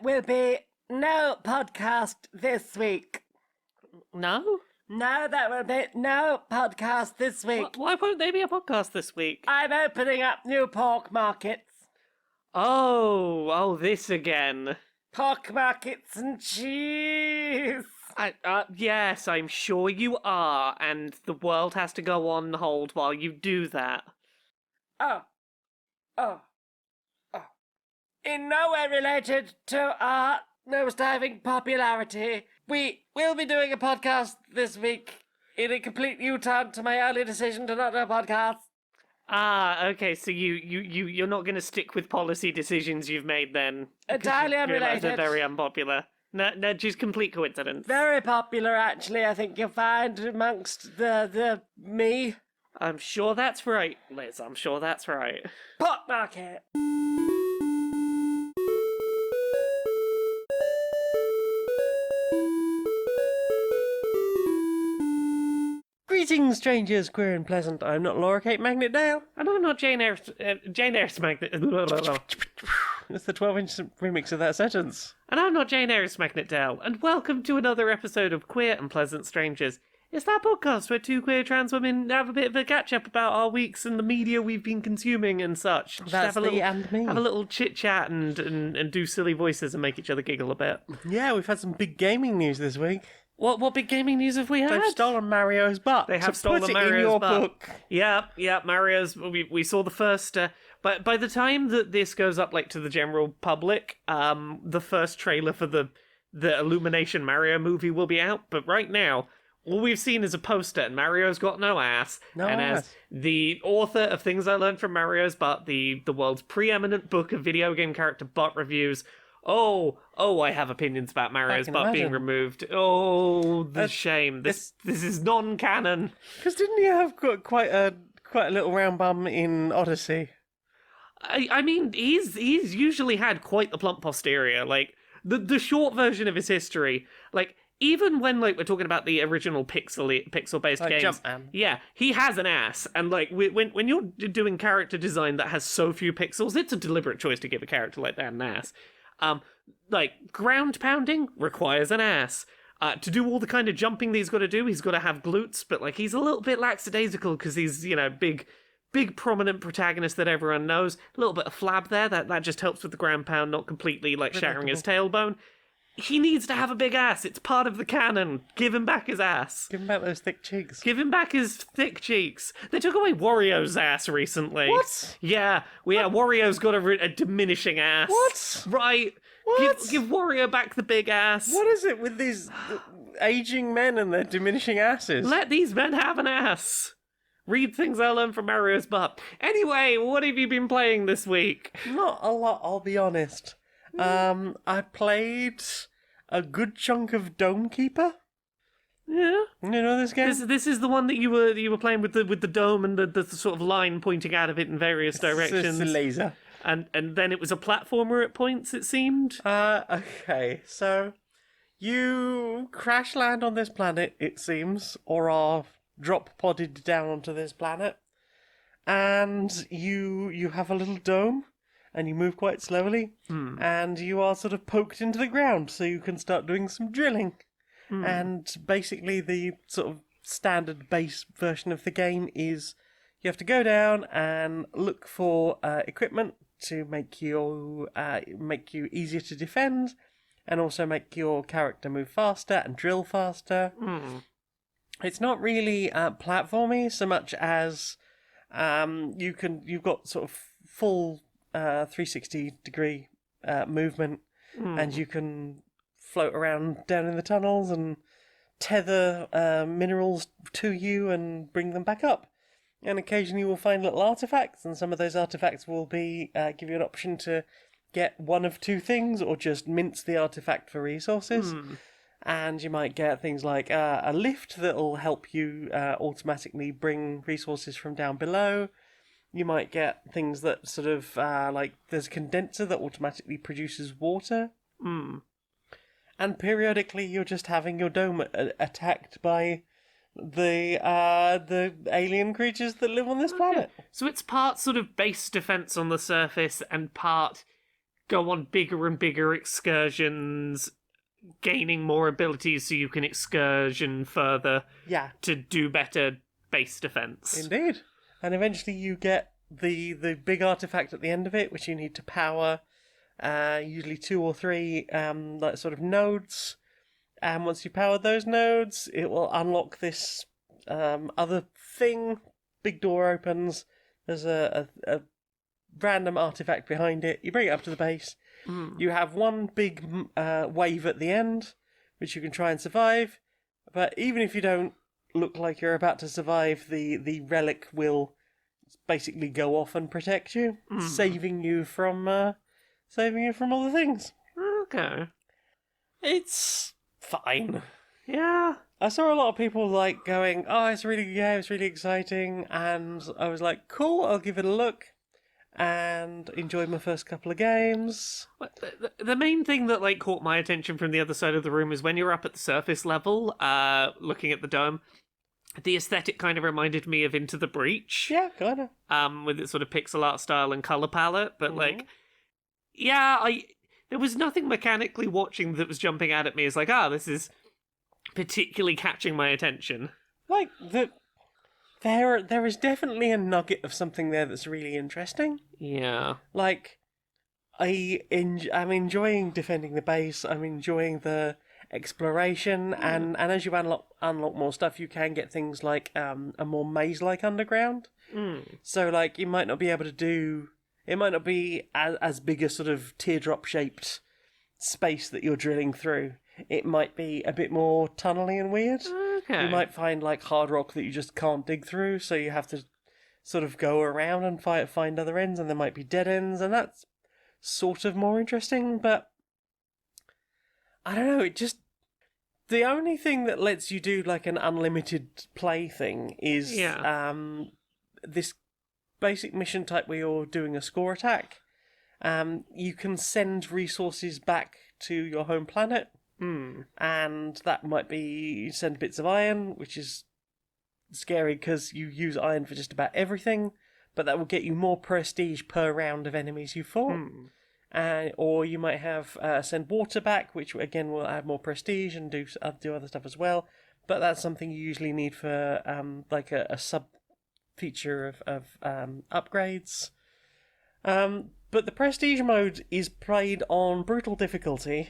there will be no podcast this week. No? No, there will be no podcast this week. Why won't there be a podcast this week? I'm opening up new pork markets. Oh, this again. Pork markets and cheese. Yes, I'm sure you are, and the world has to go on hold while you do that. Oh. In no way related to our nosediving popularity, we will be doing a podcast this week in a complete U-turn to my early decision to not do a podcast. Okay, so you're not going to stick with policy decisions you've made then? Entirely They're unrelated. very unpopular. No, just complete coincidence. Very popular, actually, I think you'll find amongst the me. I'm sure that's right, Liz. I'm sure that's right. Pork market. Greetings, strangers, queer and pleasant. I'm not Laura Kate Magnet Dale. And I'm not Jane Eyre's Magnet. It's the 12-inch remix of that sentence. And I'm not Jane Eyre's Magnet Dale. And welcome to another episode of Queer and Pleasant Strangers. It's that podcast where two queer trans women have a bit of a catch-up about our weeks and the media we've been consuming and such. Just That's have a me and me. Have a little chit-chat and do silly voices and make each other giggle a bit. Yeah, we've had some big gaming news this week. What big gaming news have we had? They've stolen Mario's butt. They have stolen put it Mario's in your butt. book. Yeah, Mario's. We saw the first. But by the time that this goes up, like to the general public, the first trailer for the Illumination Mario movie will be out. But right now, all we've seen is a poster, and Mario's got no ass. As the author of Things I Learned from Mario's Butt, the world's preeminent book of video game character butt reviews. Oh, I have opinions about Mario's butt being removed. Oh, the shame. This is non-canon. Because didn't he have quite a little round bum in Odyssey? I mean, he's usually had quite the plump posterior. Like, the short version of his history, like, even when, like, we're talking about the original pixel-based games, Jumpman. Yeah, he has an ass. And, like, when you're doing character design that has so few pixels, it's a deliberate choice to give a character like that an ass. Like, ground pounding requires an ass. To do all the kind of jumping that he's got to do, he's got to have glutes, but, like, he's a little bit lackadaisical because he's, big prominent protagonist that everyone knows. A little bit of flab there, that just helps with the ground pound, not completely, like, shattering his tailbone. He needs to have a big ass. It's part of the canon. Give him back his ass. Give him back those thick cheeks. Give him back his thick cheeks. They took away Wario's ass recently. What? Yeah, Wario's got a diminishing ass. What? Right. What? Give Wario back the big ass. What is it with these aging men and their diminishing asses? Let these men have an ass. Read Things I Learned from Mario's Butt. Anyway, what have you been playing this week? Not a lot, I'll be honest. I played a good chunk of Dome Keeper. Yeah. You know this game? This is the one that you were playing with the dome and the sort of line pointing out of it in various directions. It's a laser. And then it was a platformer at points, it seemed. Okay, so you crash land on this planet, it seems, or are drop podded down onto this planet, and you have a little dome, and you move quite slowly, and you are sort of poked into the ground, so you can start doing some drilling. And basically the sort of standard base version of the game is you have to go down and look for equipment to make you easier to defend, and also make your character move faster and drill faster. It's not really platformy so much as you've got sort of full 360-degree movement, and you can float around down in the tunnels and tether minerals to you and bring them back up. And occasionally you will find little artifacts, and some of those artifacts will be give you an option to get one of two things, or just mince the artifact for resources. And you might get things like a lift that will help you automatically bring resources from down below. You might get things that sort of, like, there's a condenser that automatically produces water. And periodically you're just having your dome attacked by the alien creatures that live on this planet. So it's part sort of base defense on the surface and part go on bigger and bigger excursions, gaining more abilities so you can excursion further Yeah, to do better base defense. indeed. And eventually you get the big artifact at the end of it, which you need to power, usually 2 or 3 like sort of nodes. And once you power those nodes, it will unlock this other thing. Big door opens. There's a random artifact behind it. You bring it up to the base. You have one big wave at the end, which you can try and survive. But even if you don't look like you're about to survive, the relic will basically go off and protect you, saving you from other things. Okay. It's fine. Yeah. I saw a lot of people like going, "Oh, it's a really good game. It's really exciting," and I was like, "Cool, I'll give it a look." And enjoyed my first couple of games. The main thing that like caught my attention from the other side of the room is when you're up at the surface level, looking at the dome. The aesthetic kind of reminded me of Into the Breach. Yeah, kind of. With its sort of pixel art style and color palette, but like, yeah, there was nothing mechanically watching that was jumping out at me as like, this is particularly catching my attention. Like there is definitely a nugget of something there that's really interesting. Yeah. Like, I'm enjoying defending the base. I'm enjoying the exploration, and as you unlock more stuff, you can get things like a more maze-like underground. So, like, you might not be able to do. It might not be as big a sort of teardrop-shaped space that you're drilling through. It might be a bit more tunnely and weird. Okay. You might find like hard rock that you just can't dig through, so you have to sort of go around and find other ends, and there might be dead ends, and that's sort of more interesting, but I don't know, the only thing that lets you do like an unlimited play thing is this basic mission type where you're doing a score attack. You can send resources back to your home planet. And that might be you send bits of iron, which is scary because you use iron for just about everything, but that will get you more prestige per round of enemies you fought. Or you might have send water back, which again will add more prestige and do other stuff as well. But that's something you usually need for like a sub feature of upgrades. But the prestige mode is played on brutal difficulty,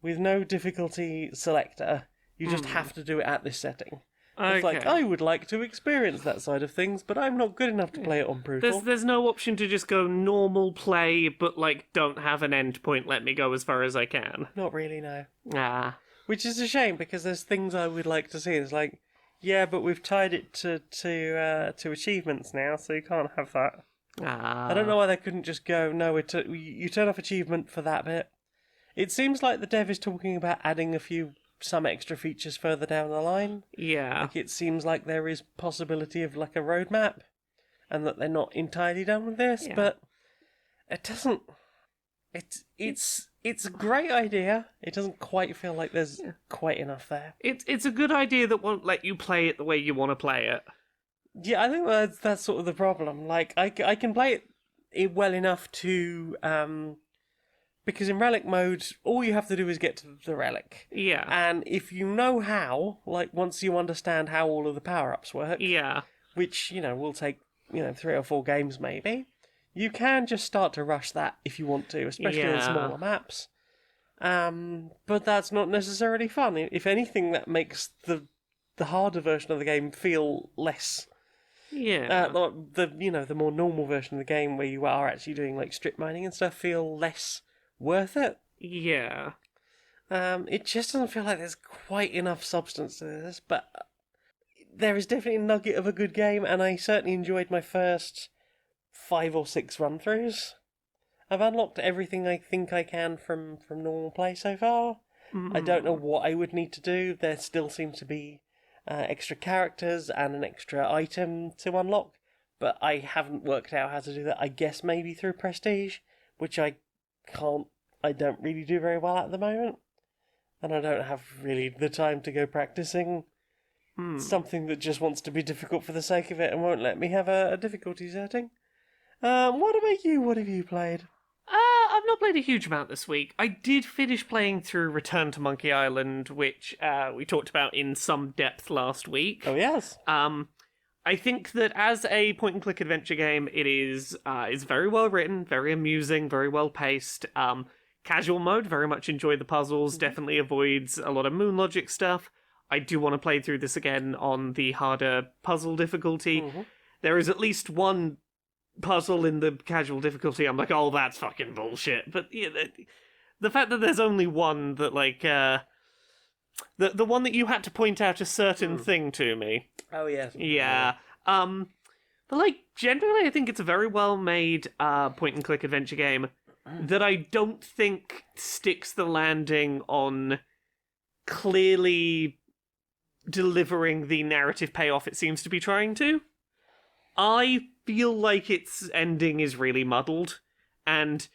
with no difficulty selector. You just have to do it at this setting. Okay. It's like, I would like to experience that side of things, but I'm not good enough to play it on brutal. There's no option to just go normal play, but like don't have an end point, let me go as far as I can. Not really, no. Which is a shame, because there's things I would like to see. It's like, yeah, but we've tied it to achievements now, so you can't have that. I don't know why they couldn't just go, no, you turn off achievement for that bit. It seems like the dev is talking about adding some extra features further down the line. Yeah. Like, it seems like there is possibility of like a roadmap, and that they're not entirely done with this, but it doesn't. It's a great idea. It doesn't quite feel like there's quite enough there. It's a good idea that won't let you play it the way you want to play it. Yeah, I think that's sort of the problem. Like, I can play it well enough to because in relic mode, all you have to do is get to the relic. Yeah. And if you know how, like, once you understand how all of the power-ups work, which, will take, 3 or 4 games maybe, you can just start to rush that if you want to, especially on smaller maps. But that's not necessarily fun. If anything, that makes the harder version of the game feel less. Yeah. The more normal version of the game where you are actually doing like strip mining and stuff feel less worth it. Yeah. It just doesn't feel like there's quite enough substance to this, but there is definitely a nugget of a good game, and I certainly enjoyed my first 5 or 6 run-throughs. I've unlocked everything I think I can from normal play so far. I don't know what I would need to do. There still seems to be extra characters and an extra item to unlock, but I haven't worked out how to do that. I guess maybe through prestige, which I don't really do very well at the moment, and I don't have really the time to go practicing something that just wants to be difficult for the sake of it and won't let me have a difficulty setting. What about you? What have you played? I've not played a huge amount this week. I did finish playing through Return to Monkey Island, which we talked about in some depth last week. Oh, yes. I think that as a point-and-click adventure game, it is very well written, very amusing, very well paced. Casual mode, very much enjoy the puzzles, definitely avoids a lot of moon logic stuff. I do want to play through this again on the harder puzzle difficulty. There is at least one puzzle in the casual difficulty I'm like, oh, that's fucking bullshit. But yeah, the fact that there's only one that, like, the one that you had to point out a certain thing to me. Oh, yes. Yeah. But, like, generally I think it's a very well-made point-and-click adventure game that I don't think sticks the landing on clearly delivering the narrative payoff it seems to be trying to. I feel like its ending is really muddled, and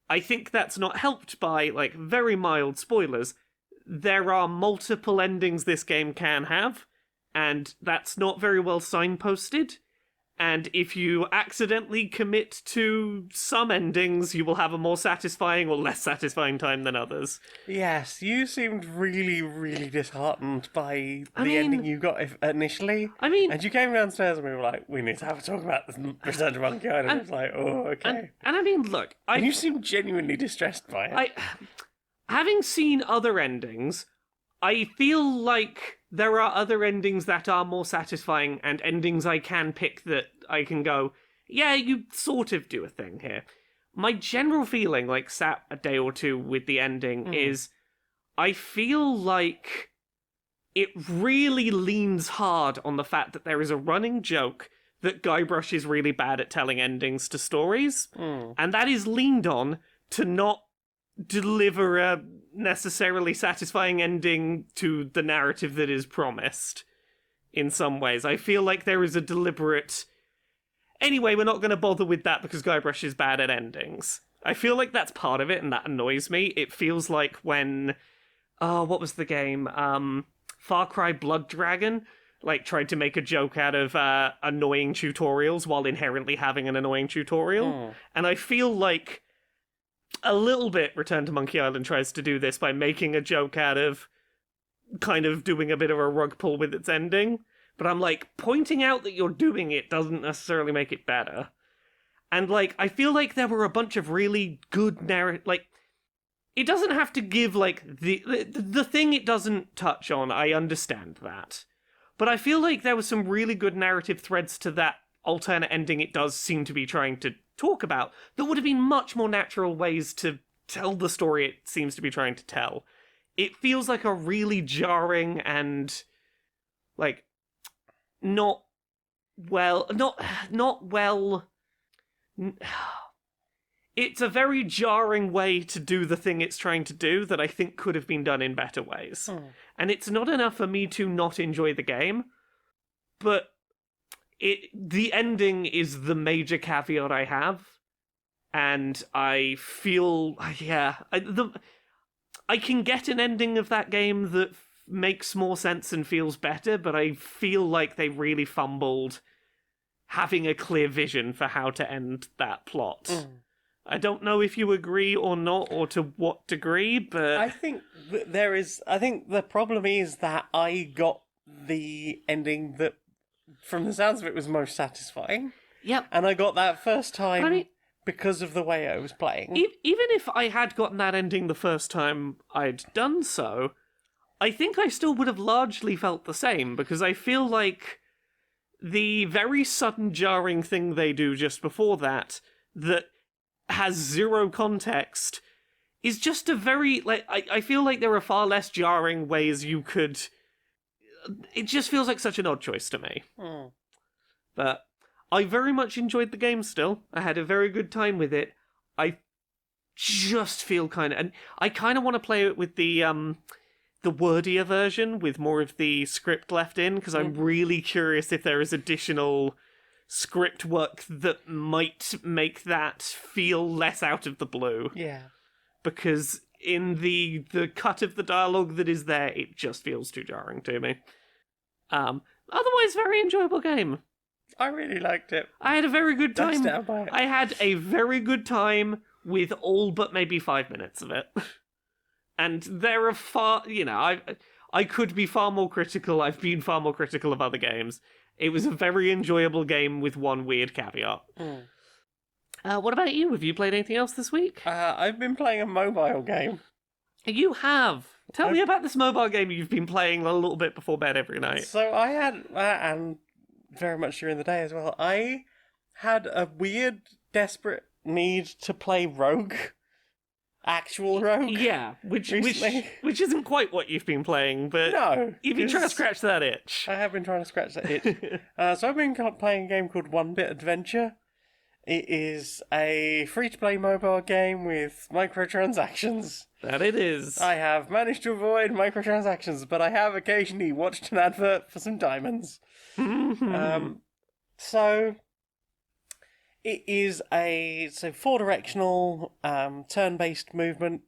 I think that's not helped by, like, very mild spoilers. There are multiple endings this game can have, and that's not very well signposted. And if you accidentally commit to some endings, you will have a more satisfying or less satisfying time than others. Yes, you seemed really, really disheartened by the ending you got initially. And you came downstairs and we were like, we need to have a talk about this Return to Monkey Island. I was like, oh, okay. And I mean, look... And you seemed genuinely distressed by it. Having seen other endings, I feel like there are other endings that are more satisfying and endings I can pick that I can go, yeah, you sort of do a thing here. My general feeling, like, sat a day or two with the ending, is I feel like it really leans hard on the fact that there is a running joke that Guybrush is really bad at telling endings to stories, and that is leaned on to not deliver a necessarily satisfying ending to the narrative that is promised in some ways. I feel like there is a deliberate... Anyway, we're not going to bother with that because Guybrush is bad at endings. I feel like that's part of it, and that annoys me. It feels like when... what was the game? Far Cry Blood Dragon, like, tried to make a joke out of annoying tutorials while inherently having an annoying tutorial. And I feel like a little bit Return to Monkey Island tries to do this by making a joke out of kind of doing a bit of a rug pull with its ending. But I'm like, pointing out that you're doing it doesn't necessarily make it better. And, like, I feel like there were a bunch of really good like, it doesn't have to give, like, the thing it doesn't touch on, I understand that. But I feel like there were some really good narrative threads to that alternate ending it does seem to be trying to talk about that would have been much more natural ways to tell the story it seems to be trying to tell. It feels like a really jarring and, like, not well... It's a very jarring way to do the thing it's trying to do that I think could have been done in better ways. And it's not enough for me to not enjoy the game, but the ending is the major caveat I have, and I feel, I can get an ending of that game that makes more sense and feels better, but I feel like they really fumbled having a clear vision for how to end that plot. I don't know if you agree or not, or to what degree, but... I think the problem is that I got the ending that, from the sounds of it, was most satisfying. Yep. And I got that first time because of the way I was playing. Even if I had gotten that ending the first time I'd done so, I think I still would have largely felt the same, because I feel like the very sudden jarring thing they do just before that has zero context is just a very, like, I feel like there are far less jarring ways you could... It just feels like such an odd choice to me. But I very much enjoyed the game still. I had a very good time with it. I just feel kind of... And I kind of want to play it with the wordier version, with more of the script left in, because I'm really curious if there is additional script work that might make that feel less out of the blue. Yeah. Because in the cut of the dialogue that is there, it just feels too jarring to me. Otherwise, very enjoyable game. I really liked it. I had a very good time. Don't stand by it. I had a very good time with all but maybe 5 minutes of it. And there are I could be far more critical. I've been far more critical of other games. It was a very enjoyable game with one weird caveat. What about you? Have you played anything else this week? I've been playing a mobile game. You have. Tell me about this mobile game you've been playing a little bit before bed every night. So I had, and very much during the day as well, I had a weird, desperate need to play Rogue. Actual Rogue. Yeah, which recently. which isn't quite what you've been playing, but No. you've been trying to scratch that itch. I have been trying to scratch that itch. So I've been playing a game called One Bit Adventure. It is a free-to-play mobile game with microtransactions. That it is. I have managed to avoid microtransactions, but I have occasionally watched an advert for some diamonds. So it is a four-directional turn-based movement,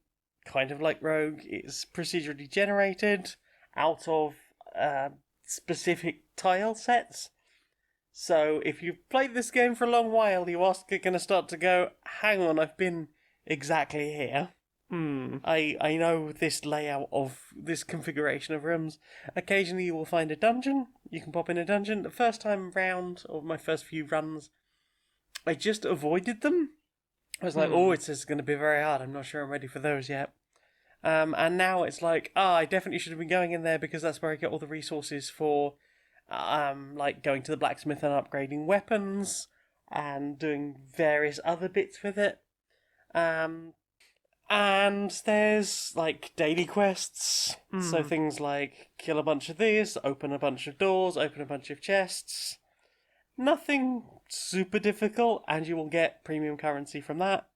kind of like Rogue. It's procedurally generated out of specific tile sets. So if you've played this game for a long while, you are going to start to go, hang on, I've been exactly here. I know this layout of this configuration of rooms. Occasionally you will find a dungeon. You can pop in a dungeon. The first time round, or my first few runs, I just avoided them. I was like, oh, it's going to be very hard. I'm not sure I'm ready for those yet. And now it's like, I definitely should have been going in there because that's where I get all the resources for like going to the blacksmith and upgrading weapons and doing various other bits with it. And there's like daily quests, so things like kill a bunch of these, open a bunch of doors, open a bunch of chests. Nothing super difficult, and you will get premium currency from that.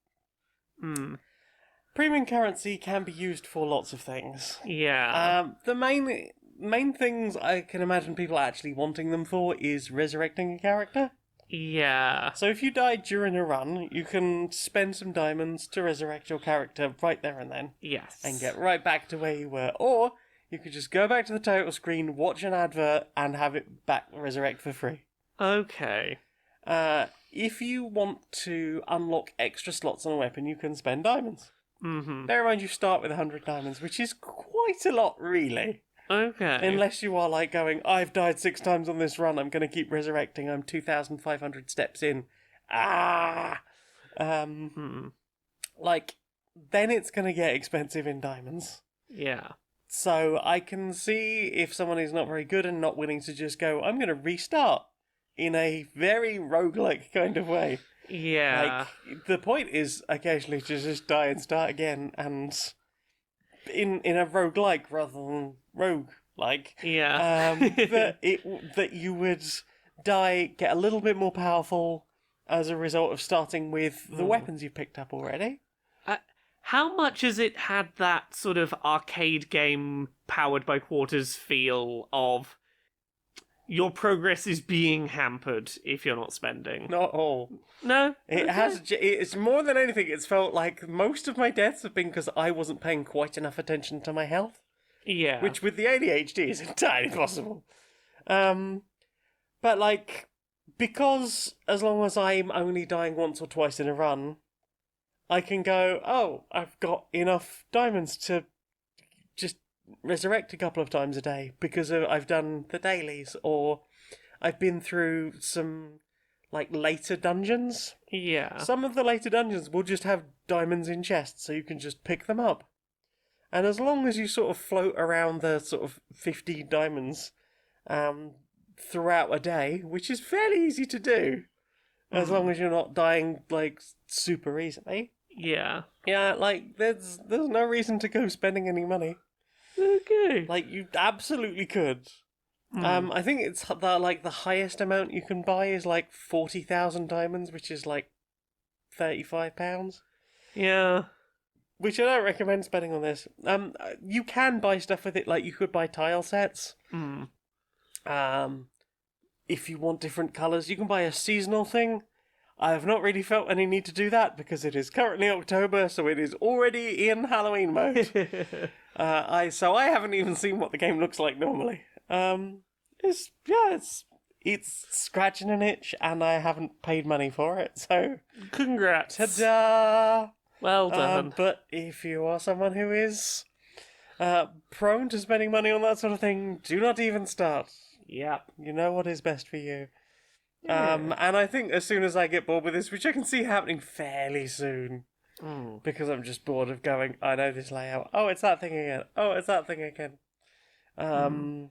Premium currency can be used for lots of things. Yeah. The main things I can imagine people actually wanting them for is resurrecting a character. Yeah. So if you die during a run, you can spend some diamonds to resurrect your character right there and then. Yes. And get right back to where you were. Or you could just go back to the title screen, watch an advert, and have it back resurrect for free. Okay. If you want to unlock extra slots on a weapon, you can spend diamonds. Bear in mind you start with 100 diamonds, which is quite a lot, really. Okay. Unless you are like going, I've died 6 times on this run, I'm going to keep resurrecting, I'm 2,500 steps in. Like, then it's going to get expensive in diamonds. Yeah. So I can see if someone is not very good and not willing to just go, I'm going to restart in a very roguelike kind of way. Yeah. Like, the point is occasionally to just die and start again, and in a roguelike rather than rogue-like. Yeah. that you would die, get a little bit more powerful as a result of starting with the weapons you've picked up already. How much has it had that sort of arcade game powered by quarters feel of your progress is being hampered if you're not spending? Not all. No? It has. It's more than anything. It's felt like most of my deaths have been because I wasn't paying quite enough attention to my health. Yeah. Which with the ADHD is entirely possible. But like, because as long as I'm only dying once or twice in a run, I can go, oh, I've got enough diamonds to just resurrect a couple of times a day because I've done the dailies, or I've been through some like later dungeons. Yeah. Some of the later dungeons will just have diamonds in chests, so you can just pick them up. And as long as you sort of float around the sort of 50 diamonds throughout a day, which is fairly easy to do, as long as you're not dying like super easily. Yeah. Yeah, like there's no reason to go spending any money. Okay. Like you absolutely could. I think it's the highest amount you can buy is like 40,000 diamonds, which is like £35. Yeah. Which I don't recommend spending on this. You can buy stuff with it, like you could buy tile sets. If you want different colours, you can buy a seasonal thing. I have not really felt any need to do that because it is currently October, so it is already in Halloween mode. I haven't even seen what the game looks like normally. It's scratching an itch, and I haven't paid money for it. So congrats. Ta-da! Well done. But if you are someone who is prone to spending money on that sort of thing, do not even start. Yep. You know what is best for you. Yeah. And I think as soon as I get bored with this, which I can see happening fairly soon, Mm. because I'm just bored of going, I know this layout. Oh, it's that thing again. Oh, it's that thing again. I don't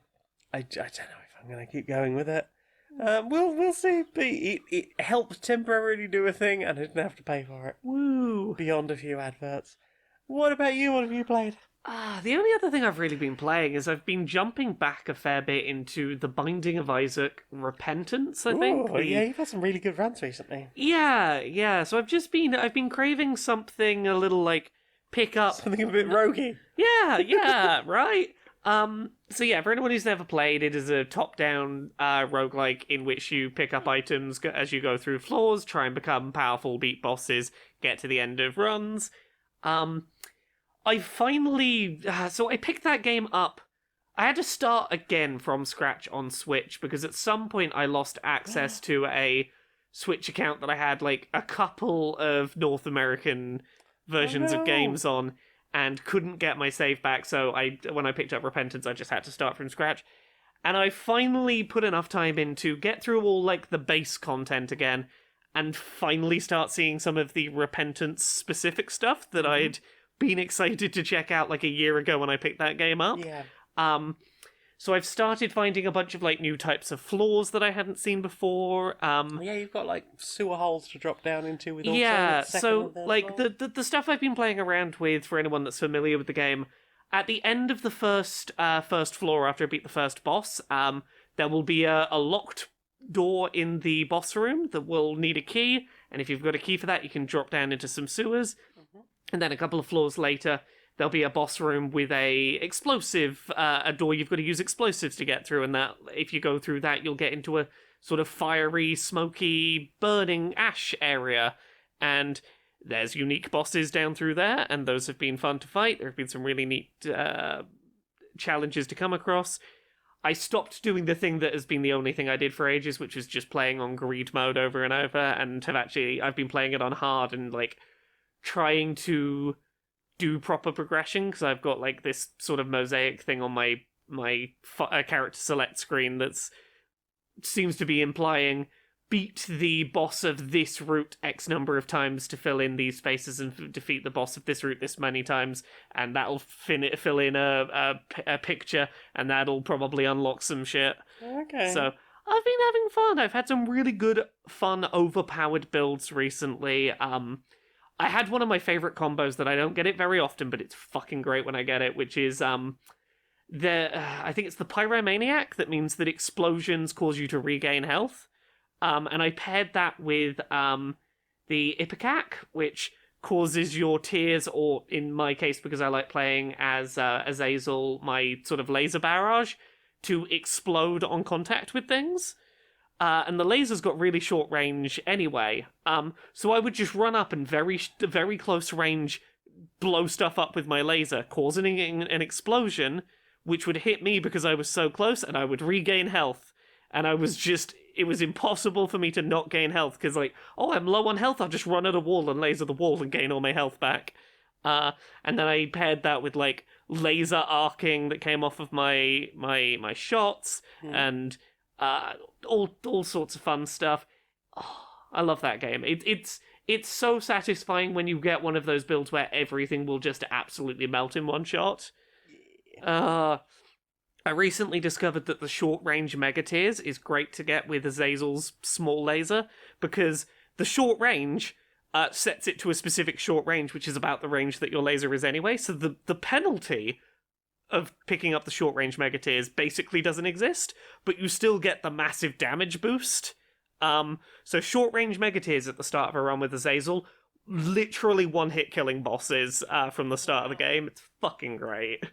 know if I'm going to keep going with it. We'll see. But it helped temporarily do a thing, and I didn't have to pay for it. Woo. Beyond a few adverts. What about you? What have you played? The only other thing I've really been playing is I've been jumping back a fair bit into The Binding of Isaac Repentance, I think. Oh, yeah, you've had some really good runs recently. Yeah. So I've been craving something a little like pick up. Something a bit roguey. Yeah, right. So yeah, for anyone who's never played, it is a top-down roguelike in which you pick up items as you go through floors, try and become powerful, beat bosses, get to the end of runs. I finally... so I picked that game up. I had to start again from scratch on Switch, because at some point I lost access to a Switch account that I had, like, a couple of North American versions of games on, and couldn't get my save back, so when I picked up Repentance, I just had to start from scratch. And I finally put enough time in to get through all, like, the base content again, and finally start seeing some of the Repentance-specific stuff that I'd been excited to check out like a year ago when I picked that game up. Yeah. So I've started finding a bunch of like new types of floors that I hadn't seen before. Yeah, you've got like sewer holes to drop down into with all so like the stuff I've been playing around with, for anyone that's familiar with the game, at the end of the first floor after I beat the first boss, there will be a locked door in the boss room that will need a key, and if you've got a key for that, you can drop down into some sewers. And then a couple of floors later, there'll be a boss room with a door you've got to use explosives to get through, and that if you go through that, you'll get into a sort of fiery, smoky, burning ash area. And there's unique bosses down through there, and those have been fun to fight. There have been some really neat challenges to come across. I stopped doing the thing that has been the only thing I did for ages, which was just playing on greed mode over and over, and I've been playing it on hard and like trying to do proper progression, because I've got like this sort of mosaic thing on my character select screen that's seems to be implying beat the boss of this route X number of times to fill in these spaces, and defeat the boss of this route this many times, and that'll fill in a picture, and that'll probably unlock some shit. Okay. So I've been having fun. I've had some really good, fun, overpowered builds recently. I had one of my favorite combos that I don't get it very often, but it's fucking great when I get it, which is I think it's the Pyromaniac, that means that explosions cause you to regain health. And I paired that with the Ipecac, which causes your tears, or in my case, because I like playing as Azazel, my sort of laser barrage, to explode on contact with things. And the laser's got really short range anyway. So I would just run up and very close range blow stuff up with my laser, causing an explosion, which would hit me because I was so close, and I would regain health. And it was impossible for me to not gain health, because like, oh, I'm low on health, I'll just run at a wall and laser the wall and gain all my health back. And then I paired that with like laser arcing that came off of my shots, and all sorts of fun stuff. Oh, I love that game. It's so satisfying when you get one of those builds where everything will just absolutely melt in one shot. I recently discovered that the short-range Mega Tears is great to get with Azazel's small laser, because the short range sets it to a specific short range, which is about the range that your laser is anyway, so the penalty of picking up the short-range Mega Tears basically doesn't exist, but you still get the massive damage boost. So short-range Mega Tears at the start of a run with Azazel, literally one-hit killing bosses from the start of the game. It's fucking great.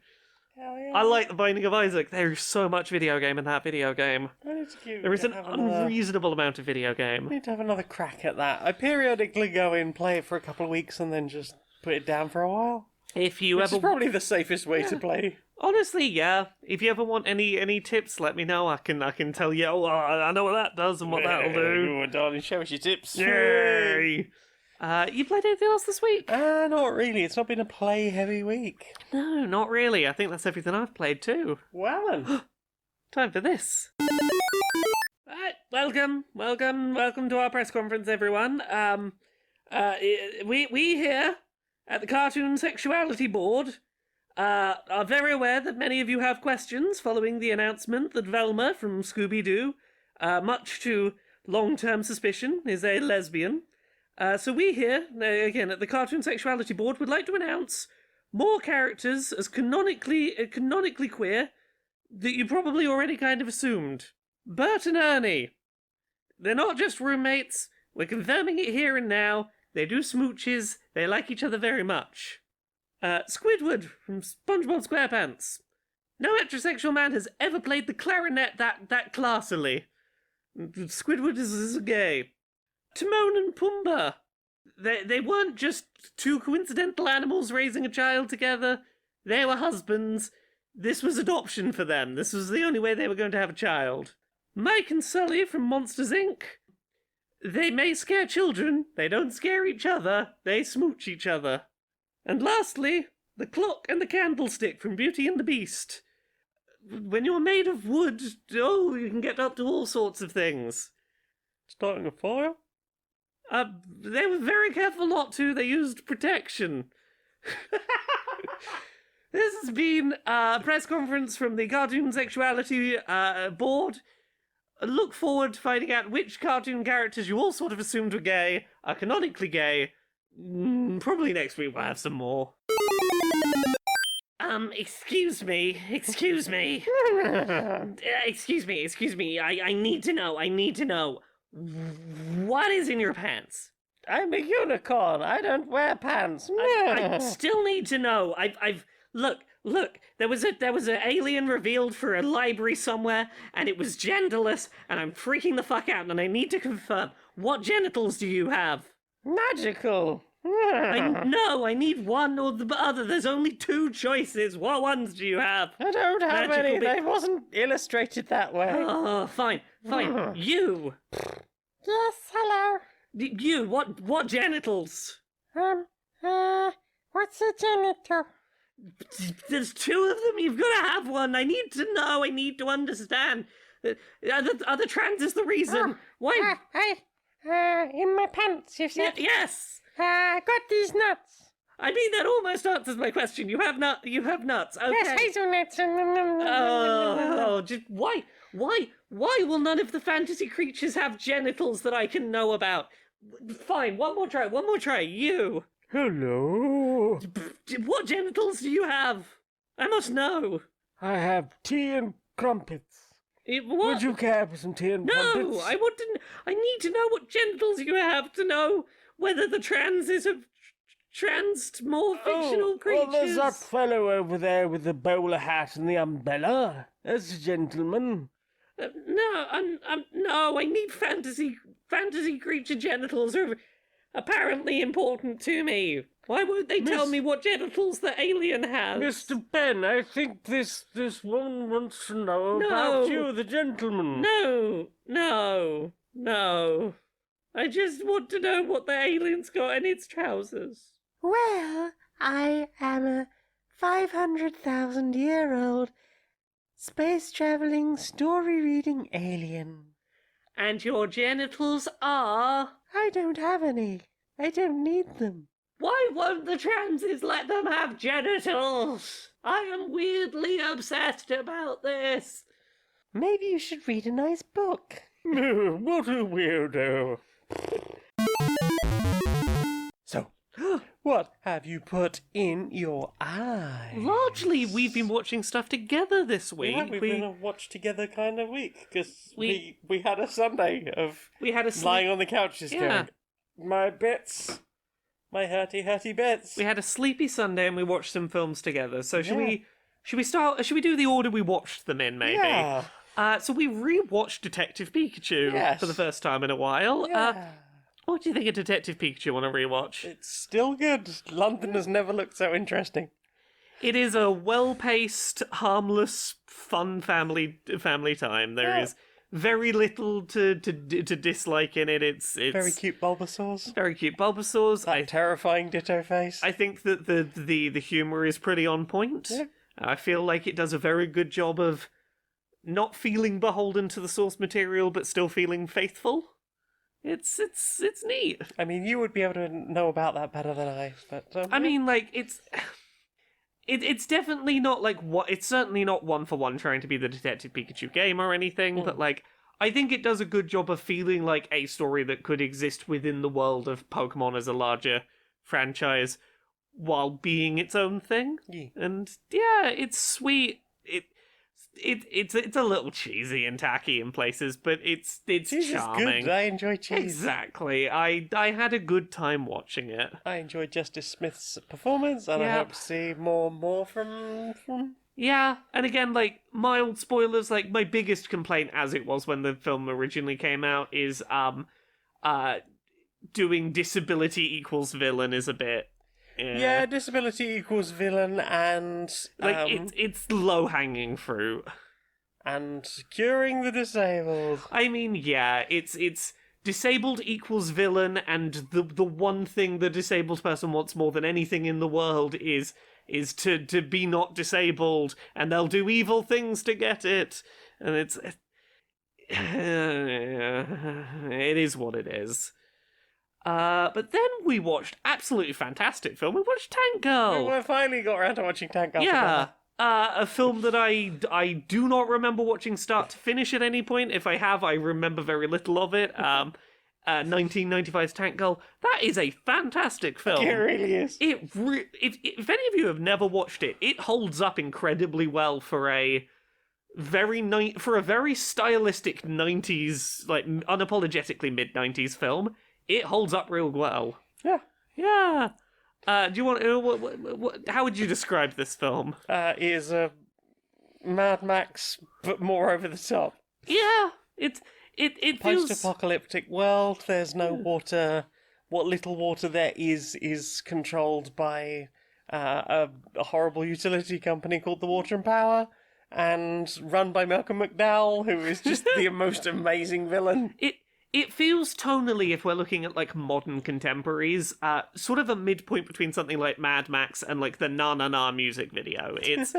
Hell yeah. I like The Binding of Isaac. There's so much video game in that video game. There is an unreasonable amount of video game. I need to have another crack at that. I periodically go in, play it for a couple of weeks, and then just put it down for a while. If you Which ever, is probably the safest way to play. Honestly, yeah. If you ever want any tips, let me know. I can tell you. Oh, I know what that does and what that'll do. Oh, darling, show us your tips. Yay! You played anything else this week? Not really. It's not been a play-heavy week. No, not really. I think that's everything I've played too. Well then. Time for this. Right, welcome to our press conference, everyone. We here at the Cartoon Sexuality Board are very aware that many of you have questions following the announcement that Velma from Scooby-Doo, much to long-term suspicion, is a lesbian. So we here, again, at the Cartoon Sexuality Board, would like to announce more characters as canonically queer that you probably already kind of assumed. Bert and Ernie. They're not just roommates. We're confirming it here and now. They do smooches. They like each other very much. Squidward from SpongeBob SquarePants. No heterosexual man has ever played the clarinet that classily. Squidward is gay. Timon and Pumbaa. They weren't just two coincidental animals raising a child together. They were husbands. This was adoption for them. This was the only way they were going to have a child. Mike and Sully from Monsters, Inc. They may scare children. They don't scare each other. They smooch each other. And lastly, the clock and the candlestick from Beauty and the Beast. When you're made of wood, you can get up to all sorts of things. Starting a fire? They were very careful not to. They used protection. This has been a press conference from the Cartoon Sexuality Board. Look forward to finding out which cartoon characters you all sort of assumed were gay are canonically gay. Probably next week we'll have some more. Excuse me. Excuse me, I need to know. What is in your pants? I'm a unicorn. I don't wear pants. I still need to know. Look. There was an alien revealed for a library somewhere, and it was genderless, and I'm freaking the fuck out, and I need to confirm. What genitals do you have? Magical. I need one or the other. There's only two choices. What ones do you have? I don't have any. They wasn't illustrated that way. Oh, fine. You. Yes, hello. You. What genitals? What's a genital? There's two of them. You've got to have one. I need to know. I need to understand. Are the trans is the reason? Why? In my pants, you said? Yes. I got these nuts. I mean, that almost answers my question. You have nuts. Okay. Yes, hazelnuts. Just why will none of the fantasy creatures have genitals that I can know about? Fine, one more try. You. Hello. What genitals do you have? I must know. I have tea and crumpets. What? Would you care for some tea and crumpets? No, I need to know what genitals you have to know whether the trans is a more fictional creatures. Well, there's that fellow over there with the bowler hat and the umbrella. That's a gentleman. No, I need fantasy creature genitals are apparently important to me. Why won't they tell me what genitals the alien has? Mr. Ben, I think this woman wants to know about you, the gentleman. No. I just want to know what the alien's got in its trousers. Well, I am a 500,000-year-old space-traveling, story-reading alien. And your genitals are? I don't have any. I don't need them. Why won't the transes let them have genitals? I am weirdly obsessed about this. Maybe you should read a nice book. What a weirdo. So, what have you put in your eye? Largely, we've been watching stuff together this week. Yeah, we've been a watch together kind of week, because we had a Sunday of lying on the couches going, my bits, my hurty bits. We had a sleepy Sunday and we watched some films together. So should we do the order we watched them in, maybe? Yeah. So we rewatched Detective Pikachu for the first time in a while. Yeah. What do you think of Detective Pikachu on a rewatch? It's still good. London has never looked so interesting. It is a well-paced, harmless, fun family time. There is very little to dislike in it. It's Very cute Bulbasaurs. very cute Bulbasaurs. That terrifying Ditto face. I think that the humor is pretty on point. Yeah. I feel like it does a very good job of not feeling beholden to the source material, but still feeling faithful. It's neat. I mean, you would be able to know about that better than I, but... I mean, like, it's definitely not, like, it's certainly not one-for-one trying to be the Detective Pikachu game or anything, but, like, I think it does a good job of feeling like a story that could exist within the world of Pokemon as a larger franchise while being its own thing. Yeah. And, yeah, it's sweet. It's a little cheesy and tacky in places, but it's Cheese charming. is good. I enjoy cheese. Exactly. I had a good time watching it. I enjoyed Justice Smith's performance, and I Yeah. hope to see more from... Yeah, and again, like, mild spoilers, like, my biggest complaint, as it was when the film originally came out, is, doing disability equals villain is a bit... Yeah, disability equals villain, and... Like, it's low-hanging fruit. And curing the disabled. I mean, yeah, it's disabled equals villain, and the one thing the disabled person wants more than anything in the world is to be not disabled, and they'll do evil things to get it. And it is what it is. But then we watched absolutely fantastic film. We watched Tank Girl. We finally got around to watching Tank Girl Yeah. together. A film that I do not remember watching start to finish at any point. If I have, I remember very little of it. 1995's Tank Girl. That is a fantastic film. It really is. If any of you have never watched it, it holds up incredibly well for a very stylistic 90s, like unapologetically mid-90s film. It holds up real well. Yeah. Yeah. Do you want to... how would you describe this film? It is a Mad Max, but more over the top. Yeah. It feels... Post-apocalyptic world, there's no water. What little water there is controlled by a horrible utility company called the Water and Power, and run by Malcolm McDowell, who is just the most amazing villain. It feels tonally, if we're looking at, like, modern contemporaries, sort of a midpoint between something like Mad Max and, like, the Na Na Na music video. It's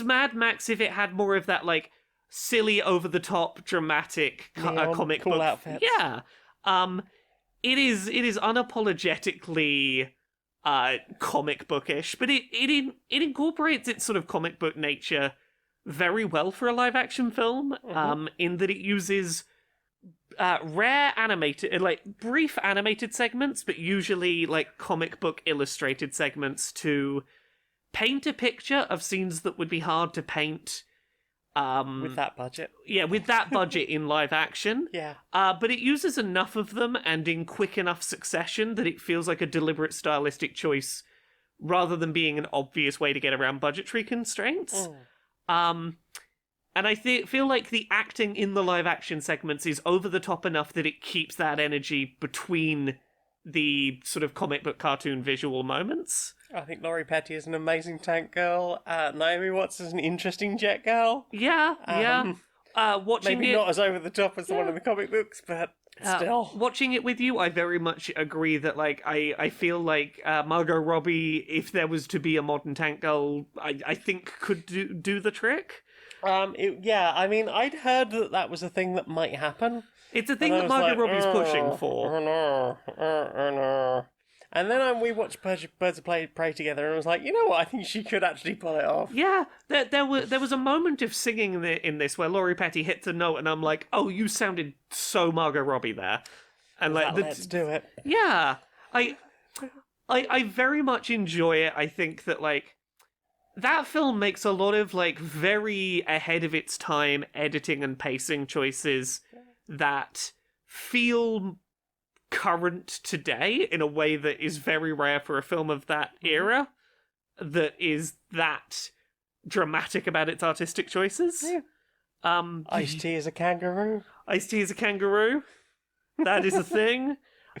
Mad Max if it had more of that, like, silly, over-the-top, dramatic comic cool book. outfits. Yeah. It is unapologetically comic bookish, but it incorporates its sort of comic book nature very well for a live-action film, in that it uses... rare animated, like brief animated segments, but usually like comic book illustrated segments to paint a picture of scenes that would be hard to paint. With that budget. Yeah, with that budget in live action. Yeah. But it uses enough of them and in quick enough succession that it feels like a deliberate stylistic choice rather than being an obvious way to get around budgetary constraints. And I feel like the acting in the live-action segments is over the top enough that it keeps that energy between the sort of comic book cartoon visual moments. I think Laurie Petty is an amazing Tank Girl. Naomi Watts is an interesting Jet Girl. Yeah. Watching Maybe it, not as over the top as the one in the comic books, but still. watching it with you, I very much agree that, like, I feel like Margot Robbie, if there was to be a modern Tank Girl, I think could do the trick. I mean, I'd heard that was a thing that might happen. It's a thing that Margot Robbie's pushing for. And then we watched Birds of Prey together, and I was like, you know what? I think she could actually pull it off. Yeah, there was a moment of singing in this where Laurie Petty hits a note, and I'm like, oh, you sounded so Margot Robbie there. And like, Let's do it. Yeah, I very much enjoy it. I think that, like, that film makes a lot of, like, very ahead of its time editing and pacing choices that feel current today in a way that is very rare for a film of that era, that is that dramatic about its artistic choices. Yeah. Ice-T is a kangaroo. Ice-T is a kangaroo. That is a thing.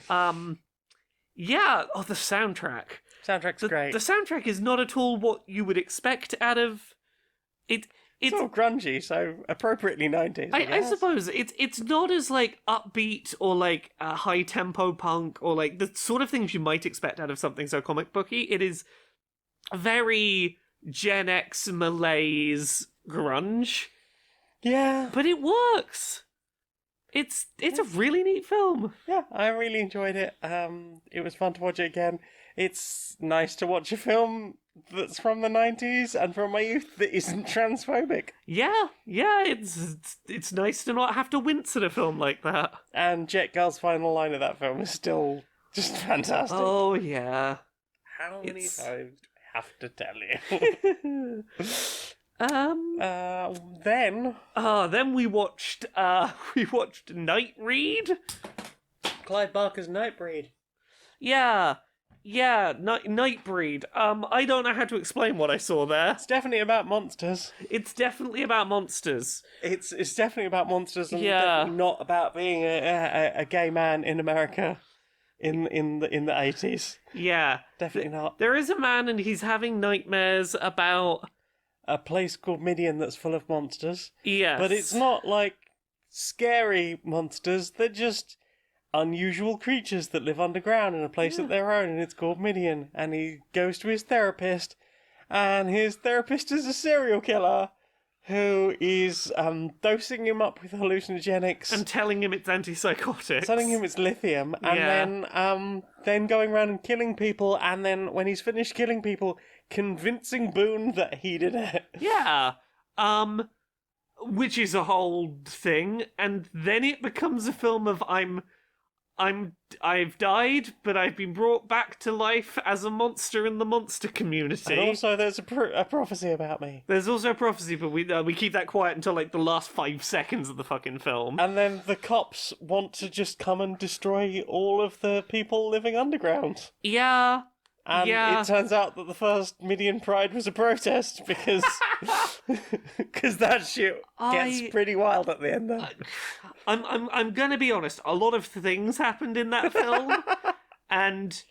Yeah. Oh, the soundtrack. Soundtrack's great. The soundtrack is not at all what you would expect out of it. It's all grungy, so appropriately 90s. I guess. suppose it's not as like upbeat or like high tempo punk or like the sort of things you might expect out of something so comic booky. It is very Gen X malaise grunge, Yeah. but it works. It's a really neat film. Yeah, I really enjoyed it. It was fun to watch it again. It's nice to watch a film that's from the 90s and from my youth that isn't transphobic. Yeah, it's nice to not have to wince at a film like that. And Jet Girl's final line of that film is still just fantastic. Oh yeah. How many it's- times do I have to tell you? Then we watched Nightbreed. Clive Barker's Nightbreed. Yeah, Nightbreed. I don't know how to explain what I saw there. It's definitely about monsters. It's definitely about monsters. It's definitely about monsters and Yeah. definitely not about being a gay man in America in the 80s. Yeah, Definitely not. there is a man and he's having nightmares about. A place called Midian that's full of monsters. Yes, But it's not like scary monsters, they're just unusual creatures that live underground in a place of their own, and it's called Midian. And he goes to his therapist, and his therapist is a serial killer who is dosing him up with hallucinogenics. and telling him it's antipsychotics. Telling him it's lithium, and then going around and killing people, and then when he's finished killing people, convincing Boone that he did it. Yeah. Which is a whole thing, and then it becomes a film of I've died, but I've been brought back to life as a monster in the monster community. And also, there's a prophecy about me. There's also a prophecy, but we keep that quiet until like the last 5 seconds of the fucking film. And then the cops want to just come and destroy all of the people living underground. Yeah. And Yeah. it turns out that the first Midian Pride was a protest because that shit gets pretty wild at the end. Though. I'm gonna be honest. A lot of things happened in that film, and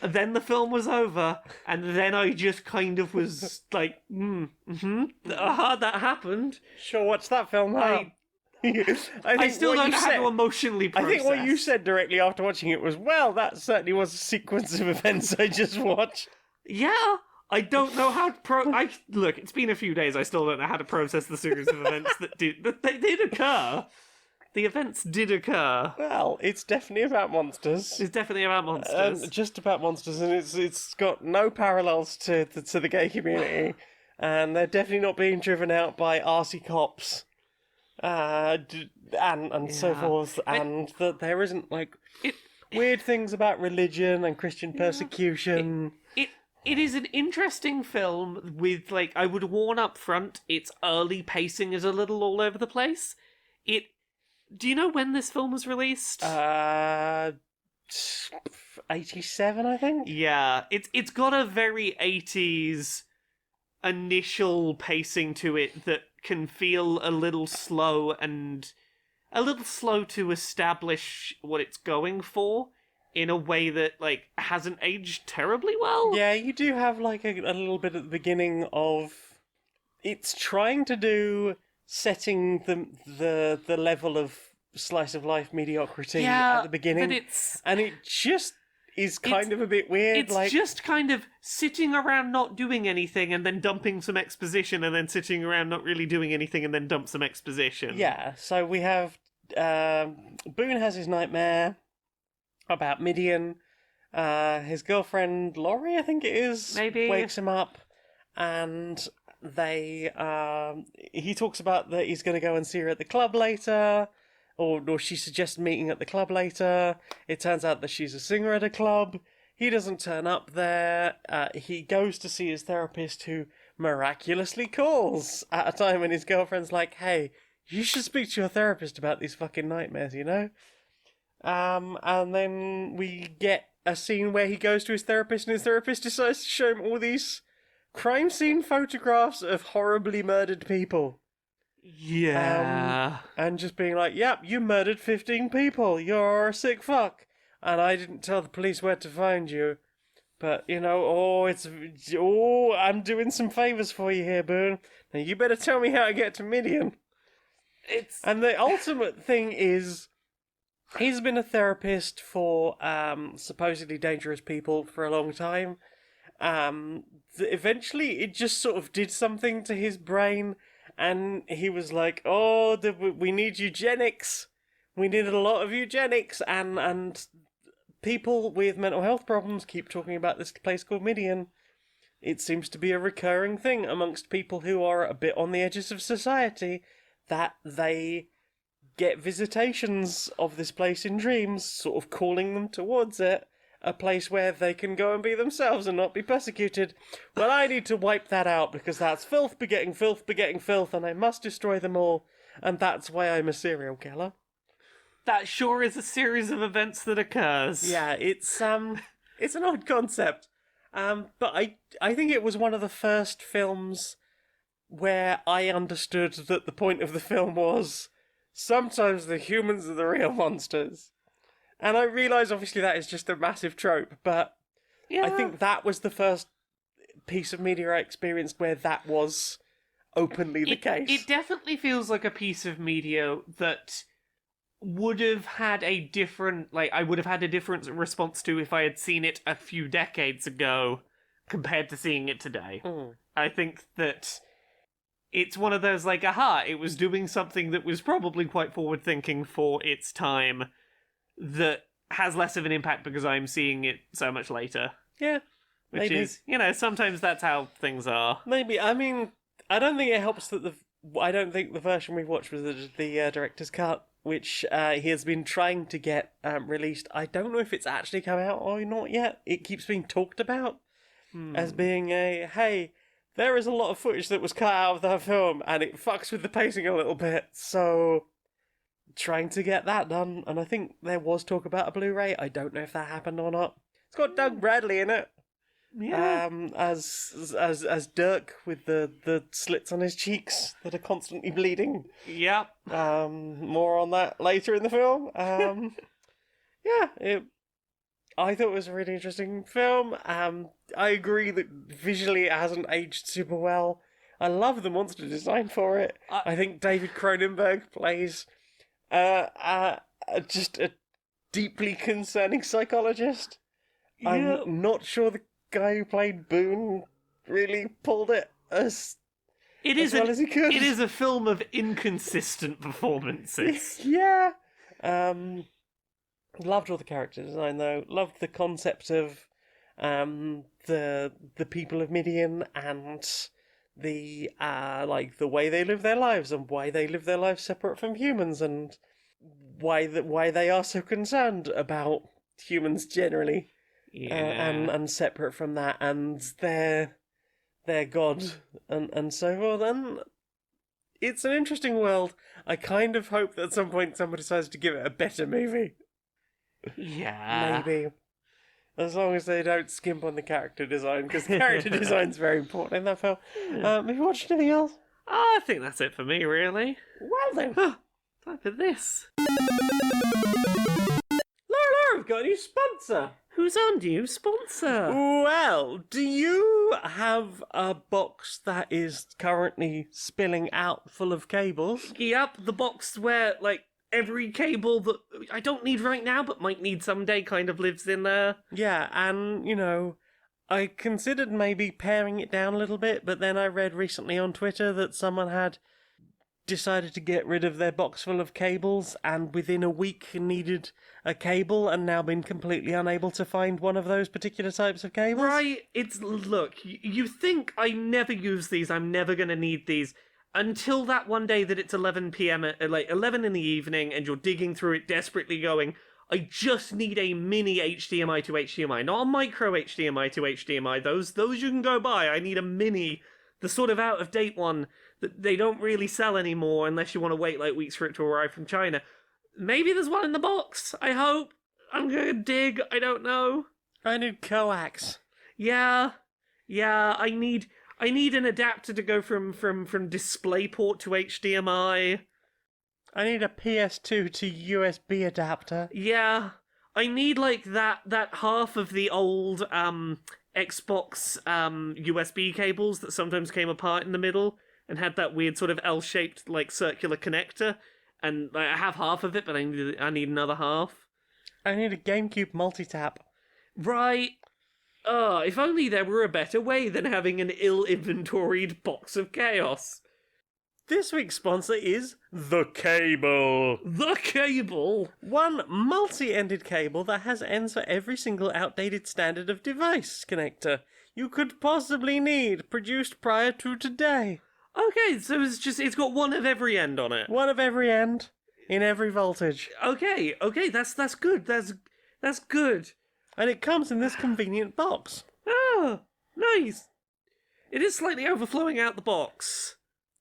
then the film was over, and then I just kind of was like, that happened. Sure, watch that film now. I still don't know how to emotionally process. I think what you said directly after watching it was, well, that certainly was a sequence of events I just watched. Yeah, I don't know how to look, it's been a few days, I still don't know how to process the series of events that did occur. The events did occur. Well, it's definitely about monsters. It's definitely about monsters. Just about monsters, and it's got no parallels to the gay community, and they're definitely not being driven out by arsey cops. And so forth, and that there isn't like weird things about religion and Christian persecution. It is an interesting film with, like, I would warn up front, its early pacing is a little all over the place. Do you know when this film was released? 87, I think. Yeah, it's got a very 80s initial pacing to it that can feel a little slow and a little slow to establish what it's going for in a way that, like, hasn't aged terribly well. Yeah, you do have like a little bit at the beginning of it's trying to do setting the level of slice of life mediocrity at the beginning, but it just is kind of a bit weird. It's like just kind of sitting around not doing anything and then dumping some exposition and then sitting around not really doing anything and then dump some exposition. Yeah, so we have Boone has his nightmare about Midian. His girlfriend Laurie, I think it is, Maybe, wakes him up, and he talks about that he's going to go and see her at the club later. Or she suggests meeting at the club later. It turns out that she's a singer at a club. He doesn't turn up there. He goes to see his therapist, who miraculously calls at a time when his girlfriend's like, hey, you should speak to your therapist about these fucking nightmares, you know? And then we get a scene where he goes to his therapist, and his therapist decides to show him all these crime scene photographs of horribly murdered people. Yeah. And just being like, yep, you murdered 15 people. You're a sick fuck. And I didn't tell the police where to find you. But, I'm doing some favours for you here, Boone. Now, you better tell me how to get to Midian. And the ultimate thing is, he's been a therapist for supposedly dangerous people for a long time. Eventually, it just sort of did something to his brain, and he was like, we need eugenics. We need a lot of eugenics, and people with mental health problems keep talking about this place called Midian. It seems to be a recurring thing amongst people who are a bit on the edges of society, that they get visitations of this place in dreams, sort of calling them towards it, a place where they can go and be themselves and not be persecuted. Well, I need to wipe that out, because that's filth begetting filth begetting filth, and I must destroy them all, and that's why I'm a serial killer. That sure is a series of events that occurs. Yeah, it's an odd concept. But I think it was one of the first films where I understood that the point of the film was sometimes the humans are the real monsters. And I realise, obviously, that is just a massive trope, but yeah. I think that was the first piece of media I experienced where that was openly the case. It definitely feels like a piece of media that would have had a different, I would have had a different response to if I had seen it a few decades ago compared to seeing it today. I think that it's one of those, it was doing something that was probably quite forward-thinking for its time that has less of an impact because I'm seeing it so much later. Yeah, Which maybe. is, sometimes that's how things are. Maybe. I mean, I don't think it helps that I don't think the version we watched was the director's cut, which he has been trying to get released. I don't know if it's actually come out or not yet. It keeps being talked about as being hey, there is a lot of footage that was cut out of that film, and it fucks with the pacing a little bit, so trying to get that done. And I think there was talk about a Blu-ray. I don't know if that happened or not. It's got Doug Bradley in it. Yeah. As Dirk with the slits on his cheeks that are constantly bleeding. Yep. More on that later in the film. I thought it was a really interesting film. I agree that visually it hasn't aged super well. I love the monster design for it. I think David Cronenberg plays just a deeply concerning psychologist. Yeah. I'm not sure the guy who played Boone really pulled it as well as he could. It is a film of inconsistent performances. Yeah. Loved all the character design though. Loved the concept of the people of Midian and the the way they live their lives and why they live their lives separate from humans and why they are so concerned about humans generally. Yeah. And separate from that and their god and so forth. And it's an interesting world. I kind of hope that at some point somebody decides to give it a better movie. Yeah. Maybe. As long as they don't skimp on the character design, because character design's very important in that film. Have you watched anything else? I think that's it for me, really. Well then. Time for this. Laura, we've got a new sponsor. Who's our new sponsor? Well, do you have a box that is currently spilling out full of cables? Yep, the box where, every cable that I don't need right now but might need someday kind of lives in there. Yeah, and, I considered maybe paring it down a little bit, but then I read recently on Twitter that someone had decided to get rid of their box full of cables and within a week needed a cable and now been completely unable to find one of those particular types of cables. Right, look, you think I never use these, I'm never going to need these, until that one day that it's 11 p.m, 11 in the evening, and you're digging through it desperately going, I just need a mini HDMI to HDMI, not a micro HDMI to HDMI, those you can go buy, I need a mini, the sort of out-of-date one that they don't really sell anymore unless you want to wait weeks for it to arrive from China. Maybe there's one in the box, I hope. I'm gonna dig, I don't know. I need coax. Yeah, I need an adapter to go from DisplayPort to HDMI. I need a PS2 to USB adapter. Yeah, I need like that half of the old Xbox USB cables that sometimes came apart in the middle and had that weird sort of L-shaped like circular connector. And like, I have half of it, but I need another half. I need a GameCube multi-tap. Right. Oh, if only there were a better way than having an ill-inventoried box of chaos. This week's sponsor is The Cable. The cable? One multi-ended cable that has ends for every single outdated standard of device connector you could possibly need, produced prior to today. Okay, so it's got one of every end on it. One of every end, in every voltage. Okay, that's good. That's good. And it comes in this convenient box. Oh, nice. It is slightly overflowing out the box.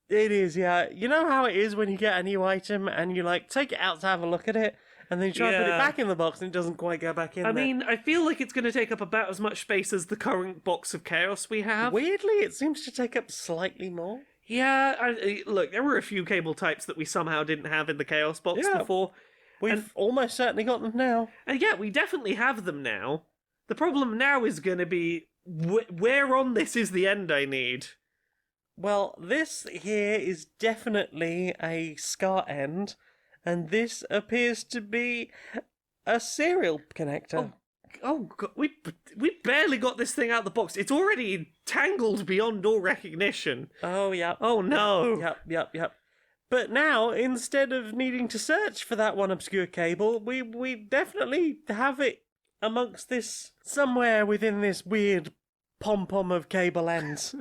It is, yeah. You know how it is when you get a new item and you, like, take it out to have a look at it, and then you try to put it Yeah. back in the box and it doesn't quite go back in I there. mean, I feel like it's going to take up about as much space as the current box of chaos we have. Weirdly, it seems to take up slightly more. Yeah, look, there were a few cable types that we somehow didn't have in the chaos box Yeah. before. We've almost certainly got them now. And yeah, we definitely have them now. The problem now is going to be, where on this is the end I need? Well, this here is definitely a SCART end, and this appears to be a serial connector. Oh, God, we barely got this thing out of the box. It's already tangled beyond all recognition. Oh, yep. Oh, no. Yep. But now, instead of needing to search for that one obscure cable, we definitely have it amongst this, somewhere within this weird pom-pom of cable ends.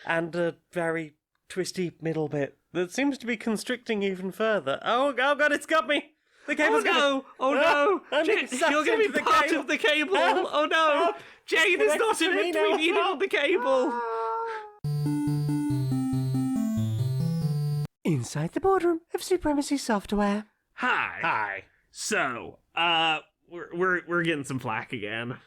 And a very twisty middle bit that seems to be constricting even further. Oh God, it's got me! The Oh, cable's no. Oh, no. I'm Jane, sucked you're going to into be the part cable. of the cable. Help. Oh, no. Help. Jane is not in Connect it. to me We now. need it on the cable. Inside the boardroom of Supremacy Software. Hi. So, we're getting some flack again.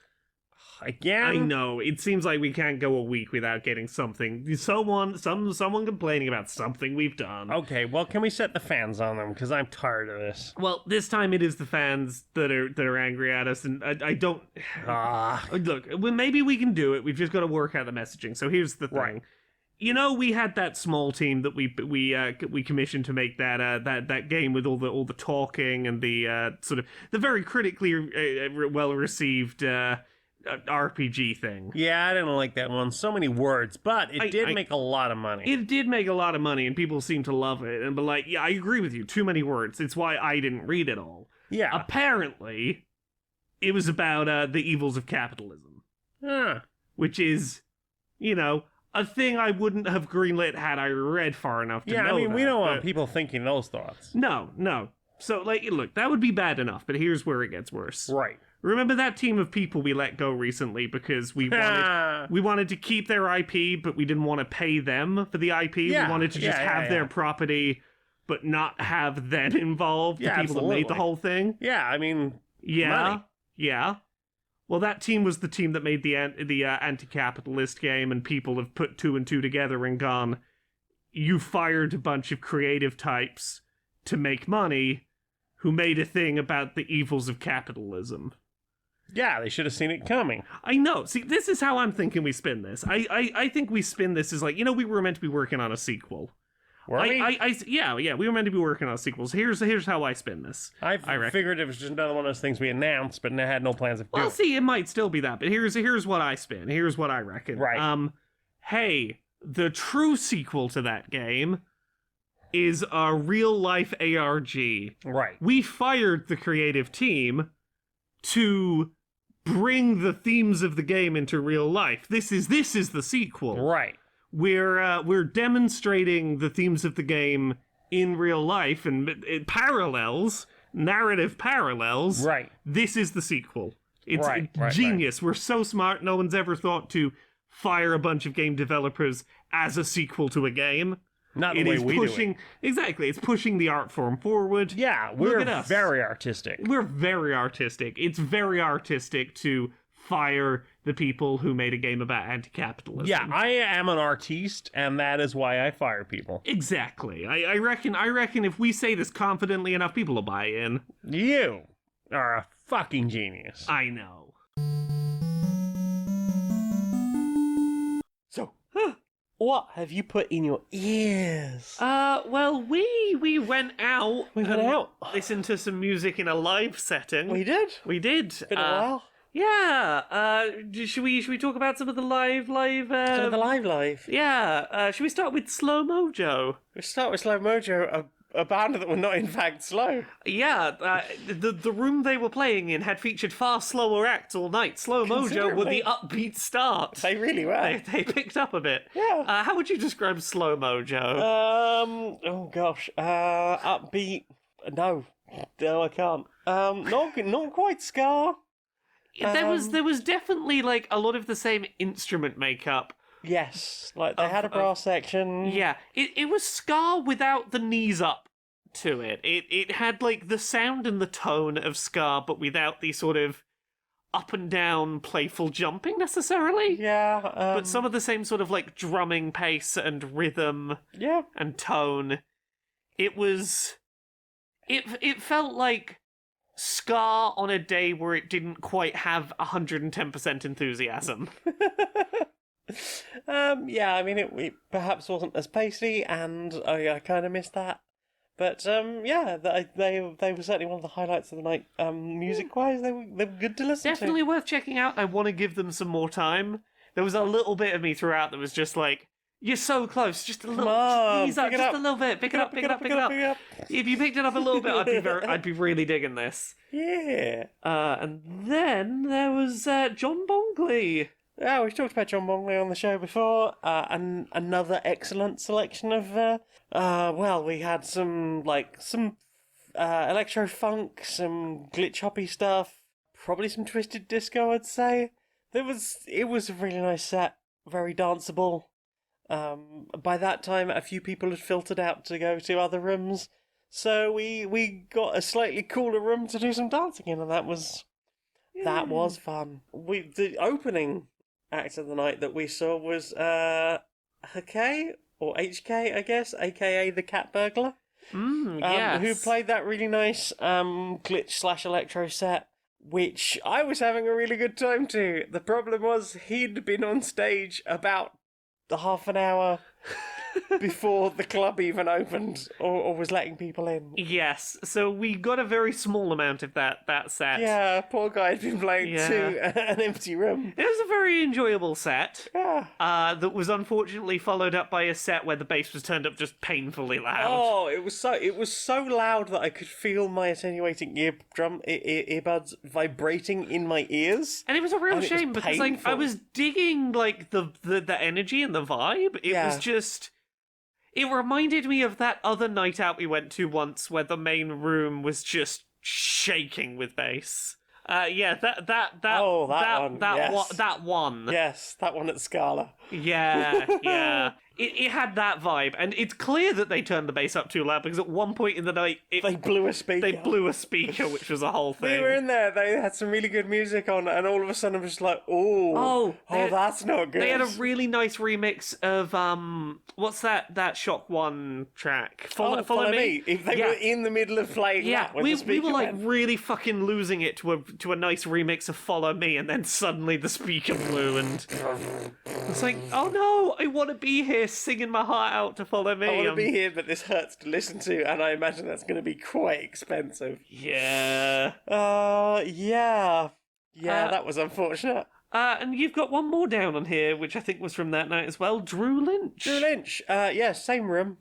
Again? I know. It seems like we can't go a week without getting something. Someone complaining about something we've done. Okay, well, can we set the fans on them? Because I'm tired of this. Well, this time it is the fans that are angry at us, and I don't. Look, well, maybe we can do it. We've just got to work out the messaging. So here's the thing. Right. You know, we had that small team that we commissioned to make that game with all the talking and the sort of the very critically well received RPG thing. Yeah, I didn't like that one. So many words, but it did I- make a lot of money. It did make a lot of money, and people seem to love it. And but like, yeah, I agree with you. Too many words. It's why I didn't read it all. Yeah. Apparently, it was about the evils of capitalism, Huh. which is, you know, a thing I wouldn't have greenlit had I read far enough to know. Yeah, I mean, we that, don't want but- people thinking those thoughts. No. So, like, look, that would be bad enough, but here's where it gets worse. Right. Remember that team of people we let go recently because we wanted to keep their IP, but we didn't want to pay them for the IP. Yeah, We wanted to just yeah, have yeah. their property, but not have them involved, Yeah, the people that made the absolutely. whole thing. Yeah, I mean, Yeah. money. Yeah. Well, that team was the team that made the anti-capitalist game, and people have put two and two together and gone, you fired a bunch of creative types to make money who made a thing about the evils of capitalism. yeah, they should have seen it coming. I know. See, this is how I'm thinking we spin this. I think we spin this as like, you know, we were meant to be working on a sequel. Were we? Yeah, we were meant to be working on sequels. Here's how I spin this. I reckon. Figured it was just another one of those things we announced, but had no plans of doing. Well, see, it might still be that, but here's what I spin. Here's what I reckon. Right. Hey, the true sequel to that game is a real-life ARG. Right. We fired the creative team to bring the themes of the game into real life. This is the sequel. Right. We're demonstrating the themes of the game in real life and it parallels, narrative parallels. Right. This is the sequel. It's Right. genius. We're so smart. No one's ever thought to fire a bunch of game developers as a sequel to a game. Not the It way is we do pushing it. exactly. It's pushing the art form forward. Yeah, Look we're at us. very artistic. We're very artistic. It's very artistic to fire the people who made a game about anti-capitalism. Yeah, I am an artiste, and that is why I fire people. Exactly. I reckon if we say this confidently enough, people will buy in. You are a fucking genius. I know. So, what have you put in your ears? Well, we went out. We went and out. listened to some music in a live setting. We did. We did. Been a while. Yeah. Should we talk about some of the live? Some of the live. Yeah. Should we start with Slow Mojo? We start with Slow Mojo, a band that were not in fact slow. Yeah. The room they were playing in had featured far slower acts all night. Slow Mojo were the upbeat start. They really were. They picked up a bit. Yeah. How would you describe Slow Mojo? Oh gosh. Upbeat. No, I can't. Not quite ska. There was definitely like a lot of the same instrument makeup. Yes, like they had a brass section. Yeah, it was ska without the knees up to it. It had like the sound and the tone of ska, but without the sort of up and down playful jumping necessarily. Yeah, but some of the same sort of like drumming pace and rhythm. Yeah, and tone. It felt like ska on a day where it didn't quite have 110% enthusiasm. Yeah, I mean, it perhaps wasn't as pacey, and I kind of missed that. But yeah, they were certainly one of the highlights of the night. Music-wise, they were good to listen to. Definitely worth checking out. I want to give them some more time. There was a little bit of me throughout that was just like, you're so close, just a little, on, ease up, just a little bit, pick it up. If you picked it up a little bit, I'd be really digging this. Yeah. And then there was John Bongley. Yeah, we've talked about John Bongley on the show before, and another excellent selection of, well, we had some electro funk, some glitch hoppy stuff, probably some twisted disco, I'd say. It was a really nice set, very danceable. By that time, a few people had filtered out to go to other rooms, so we got a slightly cooler room to do some dancing in, and that was fun. The opening act of the night that we saw was HK, or HK, I guess, aka the Cat Burglar. Yes. Who played that really nice glitch/electro set, which I was having a really good time to. The problem was he'd been on stage about half an hour before the club even opened or was letting people in. Yes, so we got a very small amount of that set. Yeah, poor guy had been playing to an empty room. It was a very enjoyable set. Yeah. That was unfortunately followed up by a set where the bass was turned up just painfully loud. Oh, it was so loud that I could feel my attenuating earbuds vibrating in my ears. And it was a real And it was shame because like I painful. was digging like the energy and the vibe. It was just. It reminded me of that other night out we went to once where the main room was just shaking with bass. That one. Yes, that one at Scala. Yeah. It had that vibe, and it's clear that they turned the bass up too loud because at one point in the night They blew a speaker. they blew a speaker, which was a whole thing. We were in there, they had some really good music on, and all of a sudden I'm just like, oh, that's not good. They had a really nice remix of what's that Shock One track? Follow Me. If they were in the middle of playing that when the speaker we were like went. really fucking losing it to a nice remix of Follow Me, and then suddenly the speaker blew, and it's like, oh no, I want to be here singing my heart out to Follow Me. I want to be here, but this hurts to listen to, and I imagine that's going to be quite expensive. Yeah. Yeah, that was unfortunate. And you've got one more down on here, which I think was from that night as well. Drew Lynch. Yeah, same room.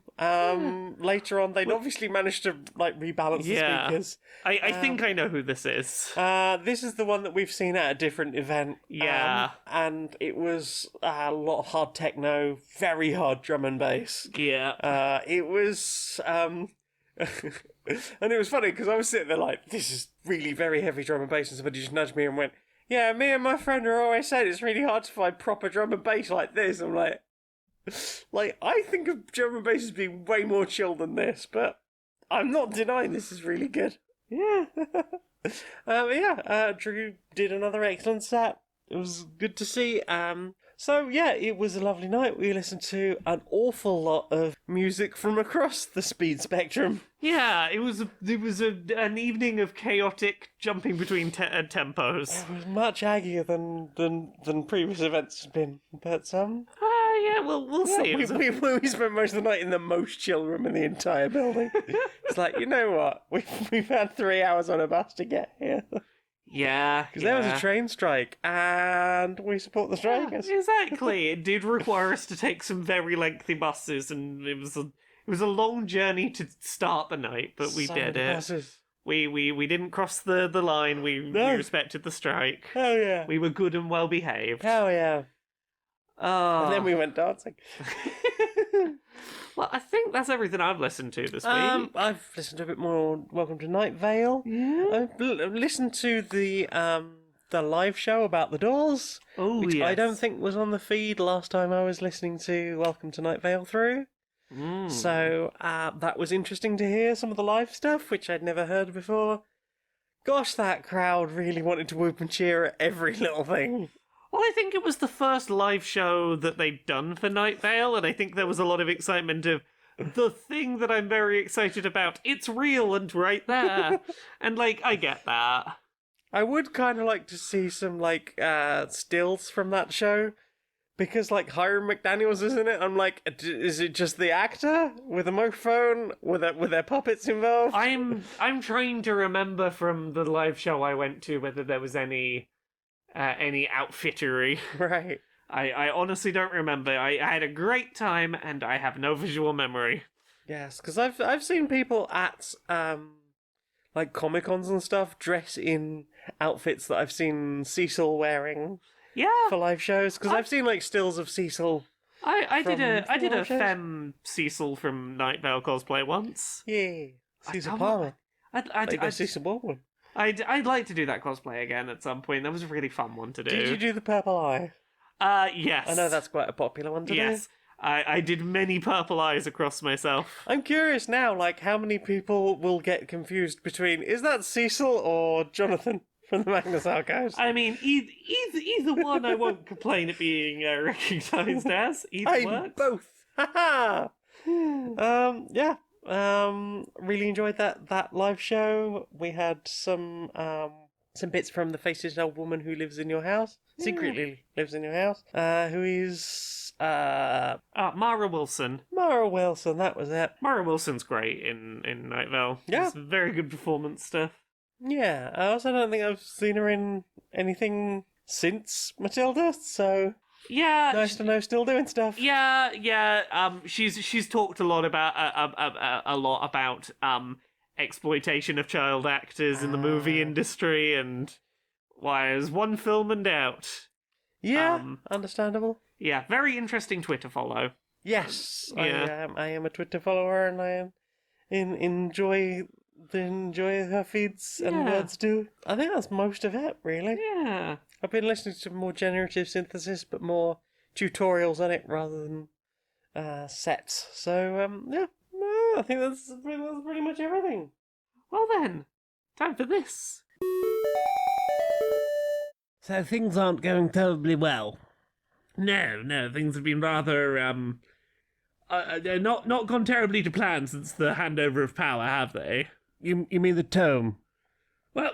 Later on, they'd obviously managed to rebalance the speakers. I think I know who this is. This is the one that we've seen at a different event. Yeah. And it was a lot of hard techno, very hard drum and bass. Yeah. It was, and it was funny because I was sitting there like, this is really very heavy drum and bass, and somebody just nudged me and went, yeah, me and my friend are always saying it's really hard to find proper drum and bass like this. I'm like, I think of drum and bass as being way more chill than this, but I'm not denying this is really good. Yeah. Drew did another excellent set. It was good to see. So, yeah, it was a lovely night. We listened to an awful lot of music from across the speed spectrum. Yeah, it was an evening of chaotic jumping between tempos. It was much aggier than previous events had been. But, Yeah, we'll see. we spent most of the night in the most chill room in the entire building. It's like, you know what? We've had 3 hours on a bus to get here. Yeah, Because there was a train strike, and we support the strikers. Exactly. It did require us to take some very lengthy buses, and it was a long journey to start the night, but we did it. Buses. We didn't cross the line. We respected the strike. Hell yeah. We were good and well behaved. Hell yeah. Oh. And then we went dancing. Well, I think that's everything I've listened to this week. I've listened to a bit more Welcome to Night Vale. Yeah. I've listened to the live show about the Doors, which yes. I don't think was on the feed last time I was listening to Welcome to Night Vale through. So that was interesting to hear some of the live stuff, which I'd never heard before. Gosh, that crowd really wanted to whoop and cheer at every little thing. Well, I think it was the first live show that they'd done for Night Vale, and I think there was a lot of excitement of the thing that I'm very excited about. It's real and right there. And, I get that. I would kind of like to see some, stills from that show, because, Hiram McDaniels is in it. I'm like, is it just the actor with a microphone, with their puppets involved? I'm trying to remember from the live show I went to whether there was any outfittery. Right. I honestly don't remember. I had a great time, and I have no visual memory. Yes, because I've seen people at Comic-Cons and stuff dress in outfits that I've seen Cecil wearing Yeah, for live shows. Because I've seen stills of Cecil. I did a live shows. femme Cecil from Night Vale cosplay once. Yeah, Cecil I- Palmer. I'd Cecil Baldwin. I'd like to do that cosplay again at some point. That was a really fun one to do. Did you do the purple eye? Yes. I know that's quite a popular one to do. Yes. I did many purple eyes across myself. I'm curious now, how many people will get confused between, is that Cecil or Jonathan from the Magnus Archives? I mean, either one I won't complain at being recognised as. Either works. Both. Haha. Yeah. Really enjoyed that live show. We had some bits from the Faces old woman who lives in your house, secretly lives in your house, who is Mara Wilson. Mara Wilson. That was it. Mara Wilson's great in Night Vale. Yeah. It's very good performance stuff. Yeah. I also don't think I've seen her in anything since Matilda, so Yeah. nice to know still doing stuff. Yeah. She's talked a lot about exploitation of child actors in the movie industry, and why is one film and out? Yeah. Understandable. Yeah, very interesting Twitter follow. Yes. Yeah. I am a Twitter follower, and I am enjoy her feeds and Yeah. words too. I think that's most of it, really. Yeah. I've been listening to more generative synthesis, but more tutorials on it rather than sets. So, yeah, I think that's pretty much everything. Well then, time for this. So things aren't going terribly well. No, things have been rather not gone terribly to plan since the handover of power, have they? You mean the tome? Well,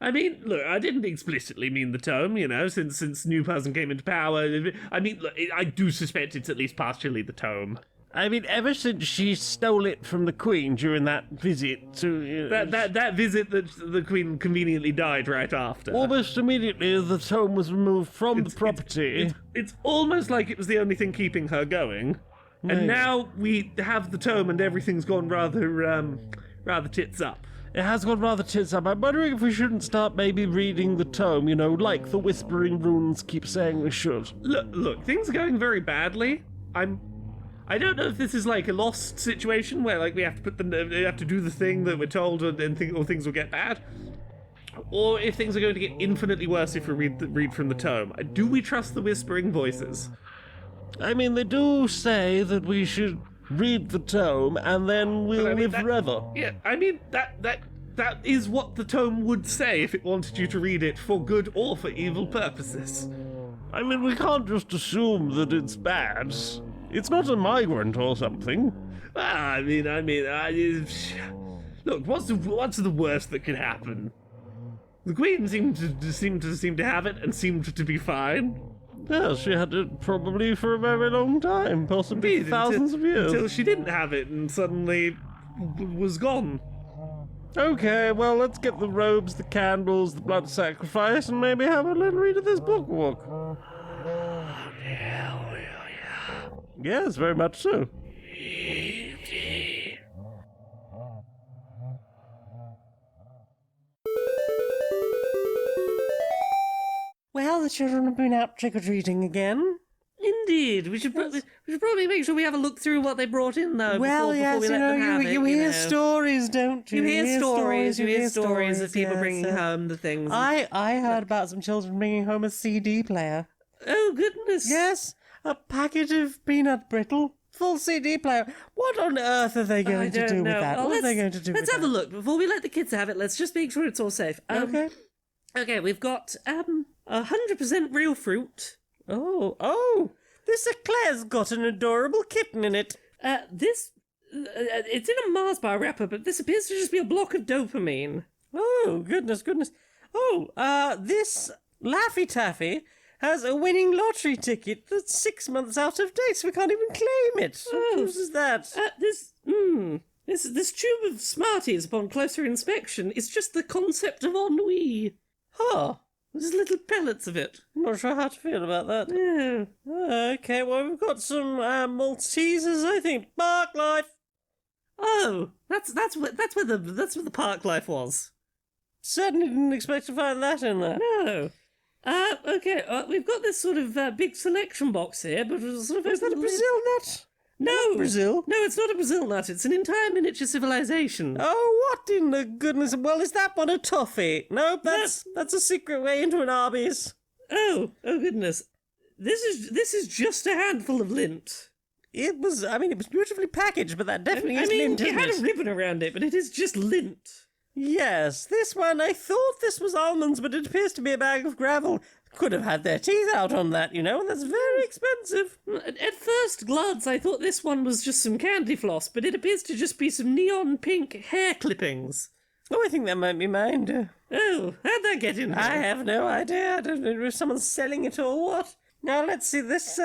I mean, look, I didn't explicitly mean the tome, since new person came into power. I mean, look, I do suspect it's at least partially the tome. I mean, ever since she stole it from the Queen during that visit to... That visit that the Queen conveniently died right after. Almost immediately, the tome was removed from the property. It's almost like it was the only thing keeping her going. Maybe. And now we have the tome and everything's gone rather tits up. It has gone rather tits up. I'm wondering if we shouldn't start maybe reading the tome, like the Whispering Runes keep saying we should. Look, things are going very badly. I don't know if this is like a Lost situation where we have to we have to do the thing that we're told or things will get bad, or if things are going to get infinitely worse if we read from the tome. Do we trust the whispering voices? I mean, they do say that we should read the tome and then we'll live forever. Yeah, I mean that is what the tome would say if it wanted you to read it for good or for evil purposes. I mean, we can't just assume that it's bad. It's not a migrant or something. Look, what's the worst that could happen? The Queen seemed to have it and seemed to be fine. Yeah, she had it probably for a very long time, possibly Indeed, thousands of years. Until she didn't have it and suddenly was gone. Okay, well, let's get the robes, the candles, the blood sacrifice, and maybe have a little read of this book walk. Yes, very much so. Well, the children have been out trick-or-treating again. Indeed, we should probably make sure we have a look through what they brought in though. Well, before yes, we let them have you it, hear stories, don't you? You hear stories of people yes, bringing home the things. I heard about some children bringing home a CD player. Oh goodness! Yes, a packet of peanut brittle, full CD player. What on earth are they going to do with that? Well, What are they going to do with Let's that? have a look before we let the kids have it. Let's just make sure it's all safe. Okay. Okay, we've got 100% real fruit. Oh, this eclair's got an adorable kitten in it. It's in a Mars bar wrapper, but this appears to just be a block of dopamine. Oh, goodness. Oh, this Laffy Taffy has a winning lottery ticket that's 6 months out of date, so we can't even claim it. Oh. What is that? This tube of Smarties, upon closer inspection, is just the concept of ennui. Huh. There's little pellets of it. I'm not sure how to feel about that. Yeah. Okay, well, we've got some Maltesers, I think. Park Life. Oh, that's where the park life was. Certainly didn't expect to find that in there. No. Okay, we've got this sort of big selection box here, but we'll sort of Is that a open the lid. Brazil nut? No. Brazil? No, it's not a Brazil nut. It's an entire miniature civilization. Oh, what in the goodness? Well, is that one a toffee? Nope, that's a secret way into an Arby's. Oh goodness. This is just a handful of lint. It was beautifully packaged, but that definitely is lint, it isn't had it? a ribbon around it, but it is just lint. Yes, this one, I thought this was almonds, but it appears to be a bag of gravel. Could have had their teeth out on that, and that's very expensive. At first glance, I thought this one was just some candy floss, but it appears to just be some neon pink hair clippings. Oh, I think that might be mine, too. Oh, how'd that get in here? I have no idea. I don't know if someone's selling it or what. Now, let's see, this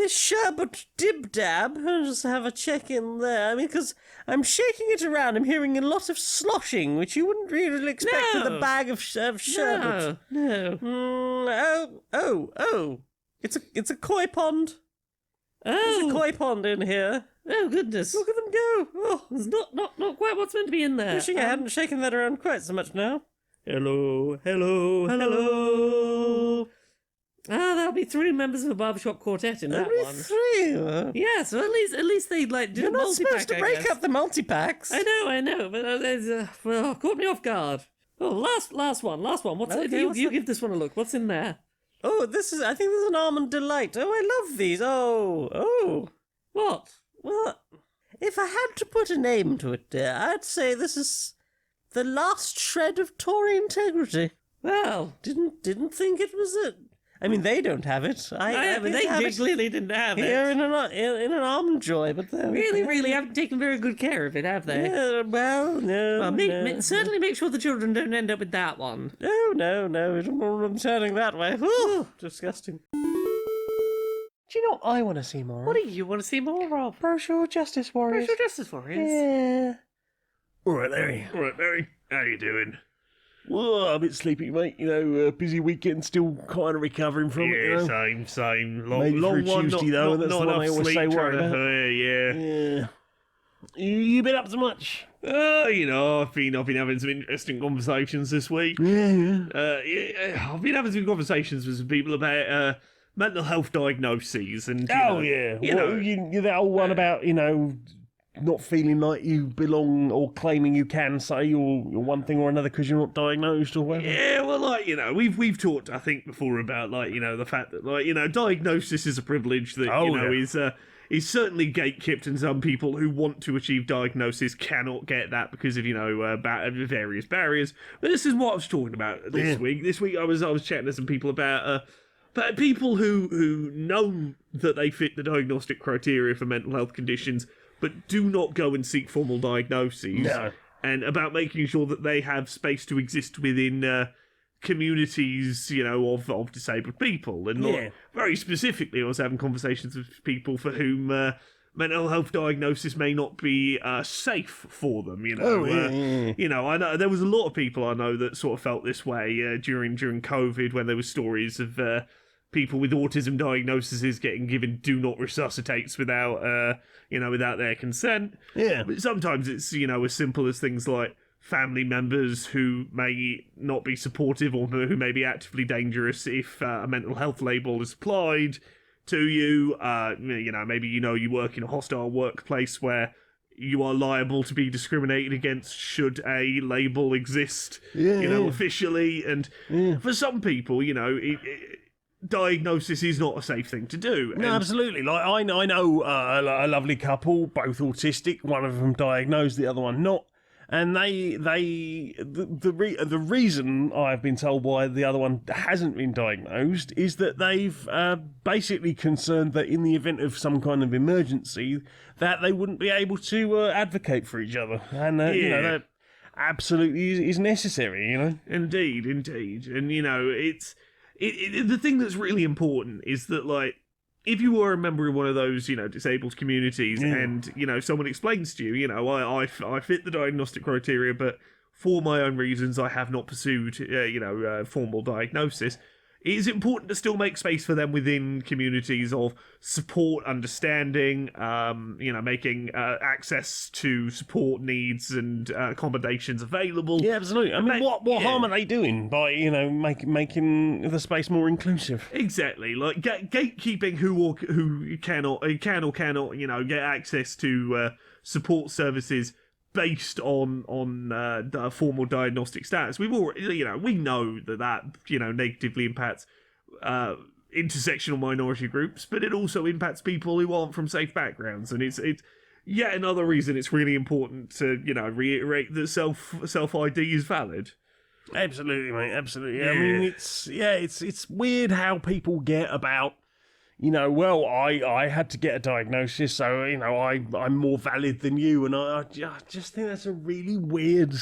sherbet dib dab. I'll just have a check in there. Because I'm shaking it around. I'm hearing a lot of sloshing, which you wouldn't really expect with a bag of sherbet. No. Oh. It's a koi pond. Oh. There's a koi pond in here. Oh, goodness. Look at them go. Oh, It's not quite what's meant to be in there. wishing I hadn't shaken that around quite so much now. Hello. That'll be 3 members of a barbershop quartet in that Only one. 3. Yeah, so at least they did You're a not multi-pack, supposed to I break guess. up the multi-packs. I know, but caught me off guard. Oh, last one. What's Okay, you what's you that? give this one a look. What's in there? Oh, I think there's an almond delight. Oh, I love these. Oh. What? Well, if I had to put a name to it, dear, I'd say this is the last shred of Tory integrity. Well, Didn't think it was it. I mean, they don't have it. I they have it clearly didn't have here it. in an almond joy, but they Really haven't taken very good care of it, have they? Yeah, well, no. Well, no. certainly make sure the children don't end up with that one. No, we don't want them turning that way. Ooh, disgusting. Do you know what I want to see more of? What do you want to see more of? Brochure Justice Warriors. Social Justice Warriors? Yeah. All right, Larry. How you doing? Well, I'm a bit sleepy, mate. Busy weekend, still kind of recovering from it. Same. Maybe Long for a one, Tuesday, though, that's the one I always say worry about. Yeah. Yeah. You been up to much? I've been having some interesting conversations this week. Yeah. I've been having some conversations with some people about mental health diagnoses and. You're that old one about not feeling like you belong or claiming you can say you're one thing or another because you're not diagnosed or whatever. Yeah, well, we've talked, I think, before about the fact that diagnosis is a privilege that is certainly gatekept, and some people who want to achieve diagnosis cannot get that because of various barriers. But this is what I was talking about this week. This week I was chatting to some people about But people who know that they fit the diagnostic criteria for mental health conditions, but do not go and seek formal diagnoses. No. And about making sure that they have space to exist within communities, of disabled people. And Yeah. very specifically, I was having conversations with people for whom mental health diagnosis may not be safe for them. I know there was a lot of people I know that sort of felt this way during COVID, when there were stories of people with autism diagnoses getting given do not resuscitates without without their consent. Yeah. But sometimes it's as simple as things like family members who may not be supportive or who may be actively dangerous if a mental health label is applied to you. Maybe you work in a hostile workplace where you are liable to be discriminated against should a label exist, officially. And for some people, diagnosis is not a safe thing to do. No, absolutely. Like I know a lovely couple, both autistic. One of them diagnosed, the other one not. And the reason I've been told why the other one hasn't been diagnosed is that they've basically concerned that in the event of some kind of emergency, that they wouldn't be able to advocate for each other, and that absolutely is necessary. Indeed, and it's the thing that's really important is that, like, if you are a member of one of those, disabled communities, and, someone explains to you, I fit the diagnostic criteria, but for my own reasons, I have not pursued, formal diagnosis, it is important to still make space for them within communities of support, understanding, making access to support needs and accommodations available. Yeah, absolutely. I mean, what harm are they doing by, making the space more inclusive? Exactly. Like gatekeeping who can or cannot, get access to support services based on the formal diagnostic status. We've already, we know that negatively impacts intersectional minority groups, but it also impacts people who aren't from safe backgrounds, and it's yet another reason it's really important to reiterate that self ID is valid. Absolutely, mate. Absolutely. Yeah. I mean, it's weird how people get about. I had to get a diagnosis, so, I'm more valid than you, and I just think that's a really weird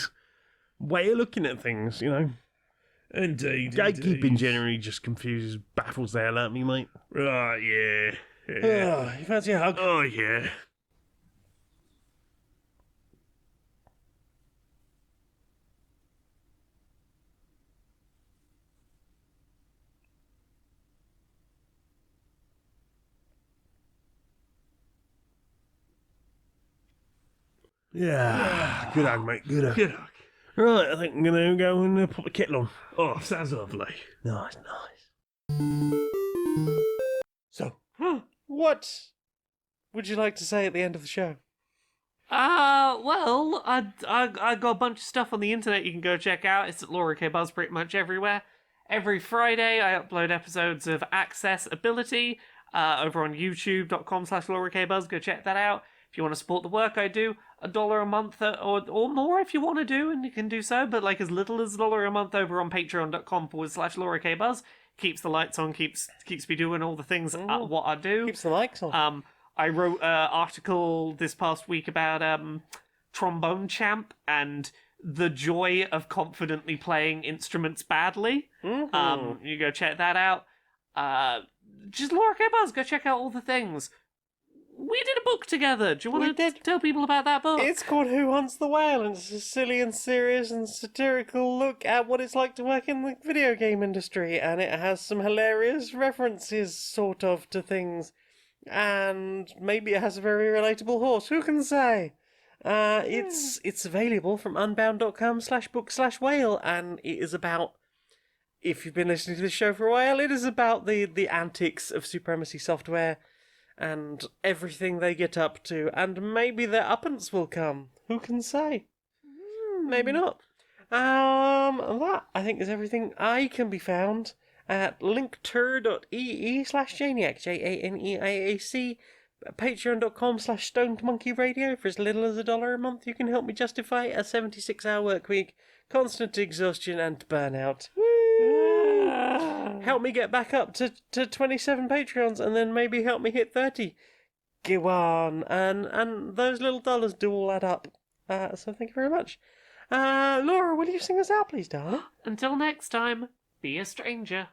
way of looking at things, Indeed. Gatekeeping generally just baffles the hell out of me, mate. Right, yeah. You fancy a hug? Oh, yeah. Yeah. Good hug, mate. Good hug. Good hug. Right, I think I'm going to go and put the kettle on. Oh, sounds lovely. Nice. So, what would you like to say at the end of the show? Well, I got a bunch of stuff on the internet you can go check out. It's at Laura K. Buzz pretty much everywhere. Every Friday, I upload episodes of Accessibility over on youtube.com/Laura K. Buzz. Go check that out. If you want to support the work I do, $1 a month or more if you want to do, and you can do so, but like as little as $1 a month over on patreon.com/Laura K. Buzz. Keeps the lights on, keeps me doing all the things what I do. Keeps the mics on. I wrote an article this past week about Trombone Champ and the joy of confidently playing instruments badly. Mm-hmm. You go check that out. Just Laura K. Buzz, go check out all the things. We did a book together. Do you want to tell people about that book? It's called Who Hunts the Whale, and it's a silly and serious and satirical look at what it's like to work in the video game industry, and it has some hilarious references, sort of, to things, and maybe it has a very relatable horse. Who can say? It's available from unbound.com/book/whale, and it is about, if you've been listening to this show for a while, it is about the antics of Supremacy Software and everything they get up to, and maybe their uppance will come. Who can say? Maybe not. That, I think, is everything. I can be found at linkter.ee/Janiac, JANEIAC, patreon.com/stonedmonkeyradio. For as little as $1 a month, you can help me justify a 76-hour work week, constant exhaustion, and burnout. Woo! help me get back up to 27 Patreons, and then maybe help me hit 30. Go on, and those little dollars do all add up. So thank you very much. Laura, will you sing us out, please, darling? Until next time, be a stranger.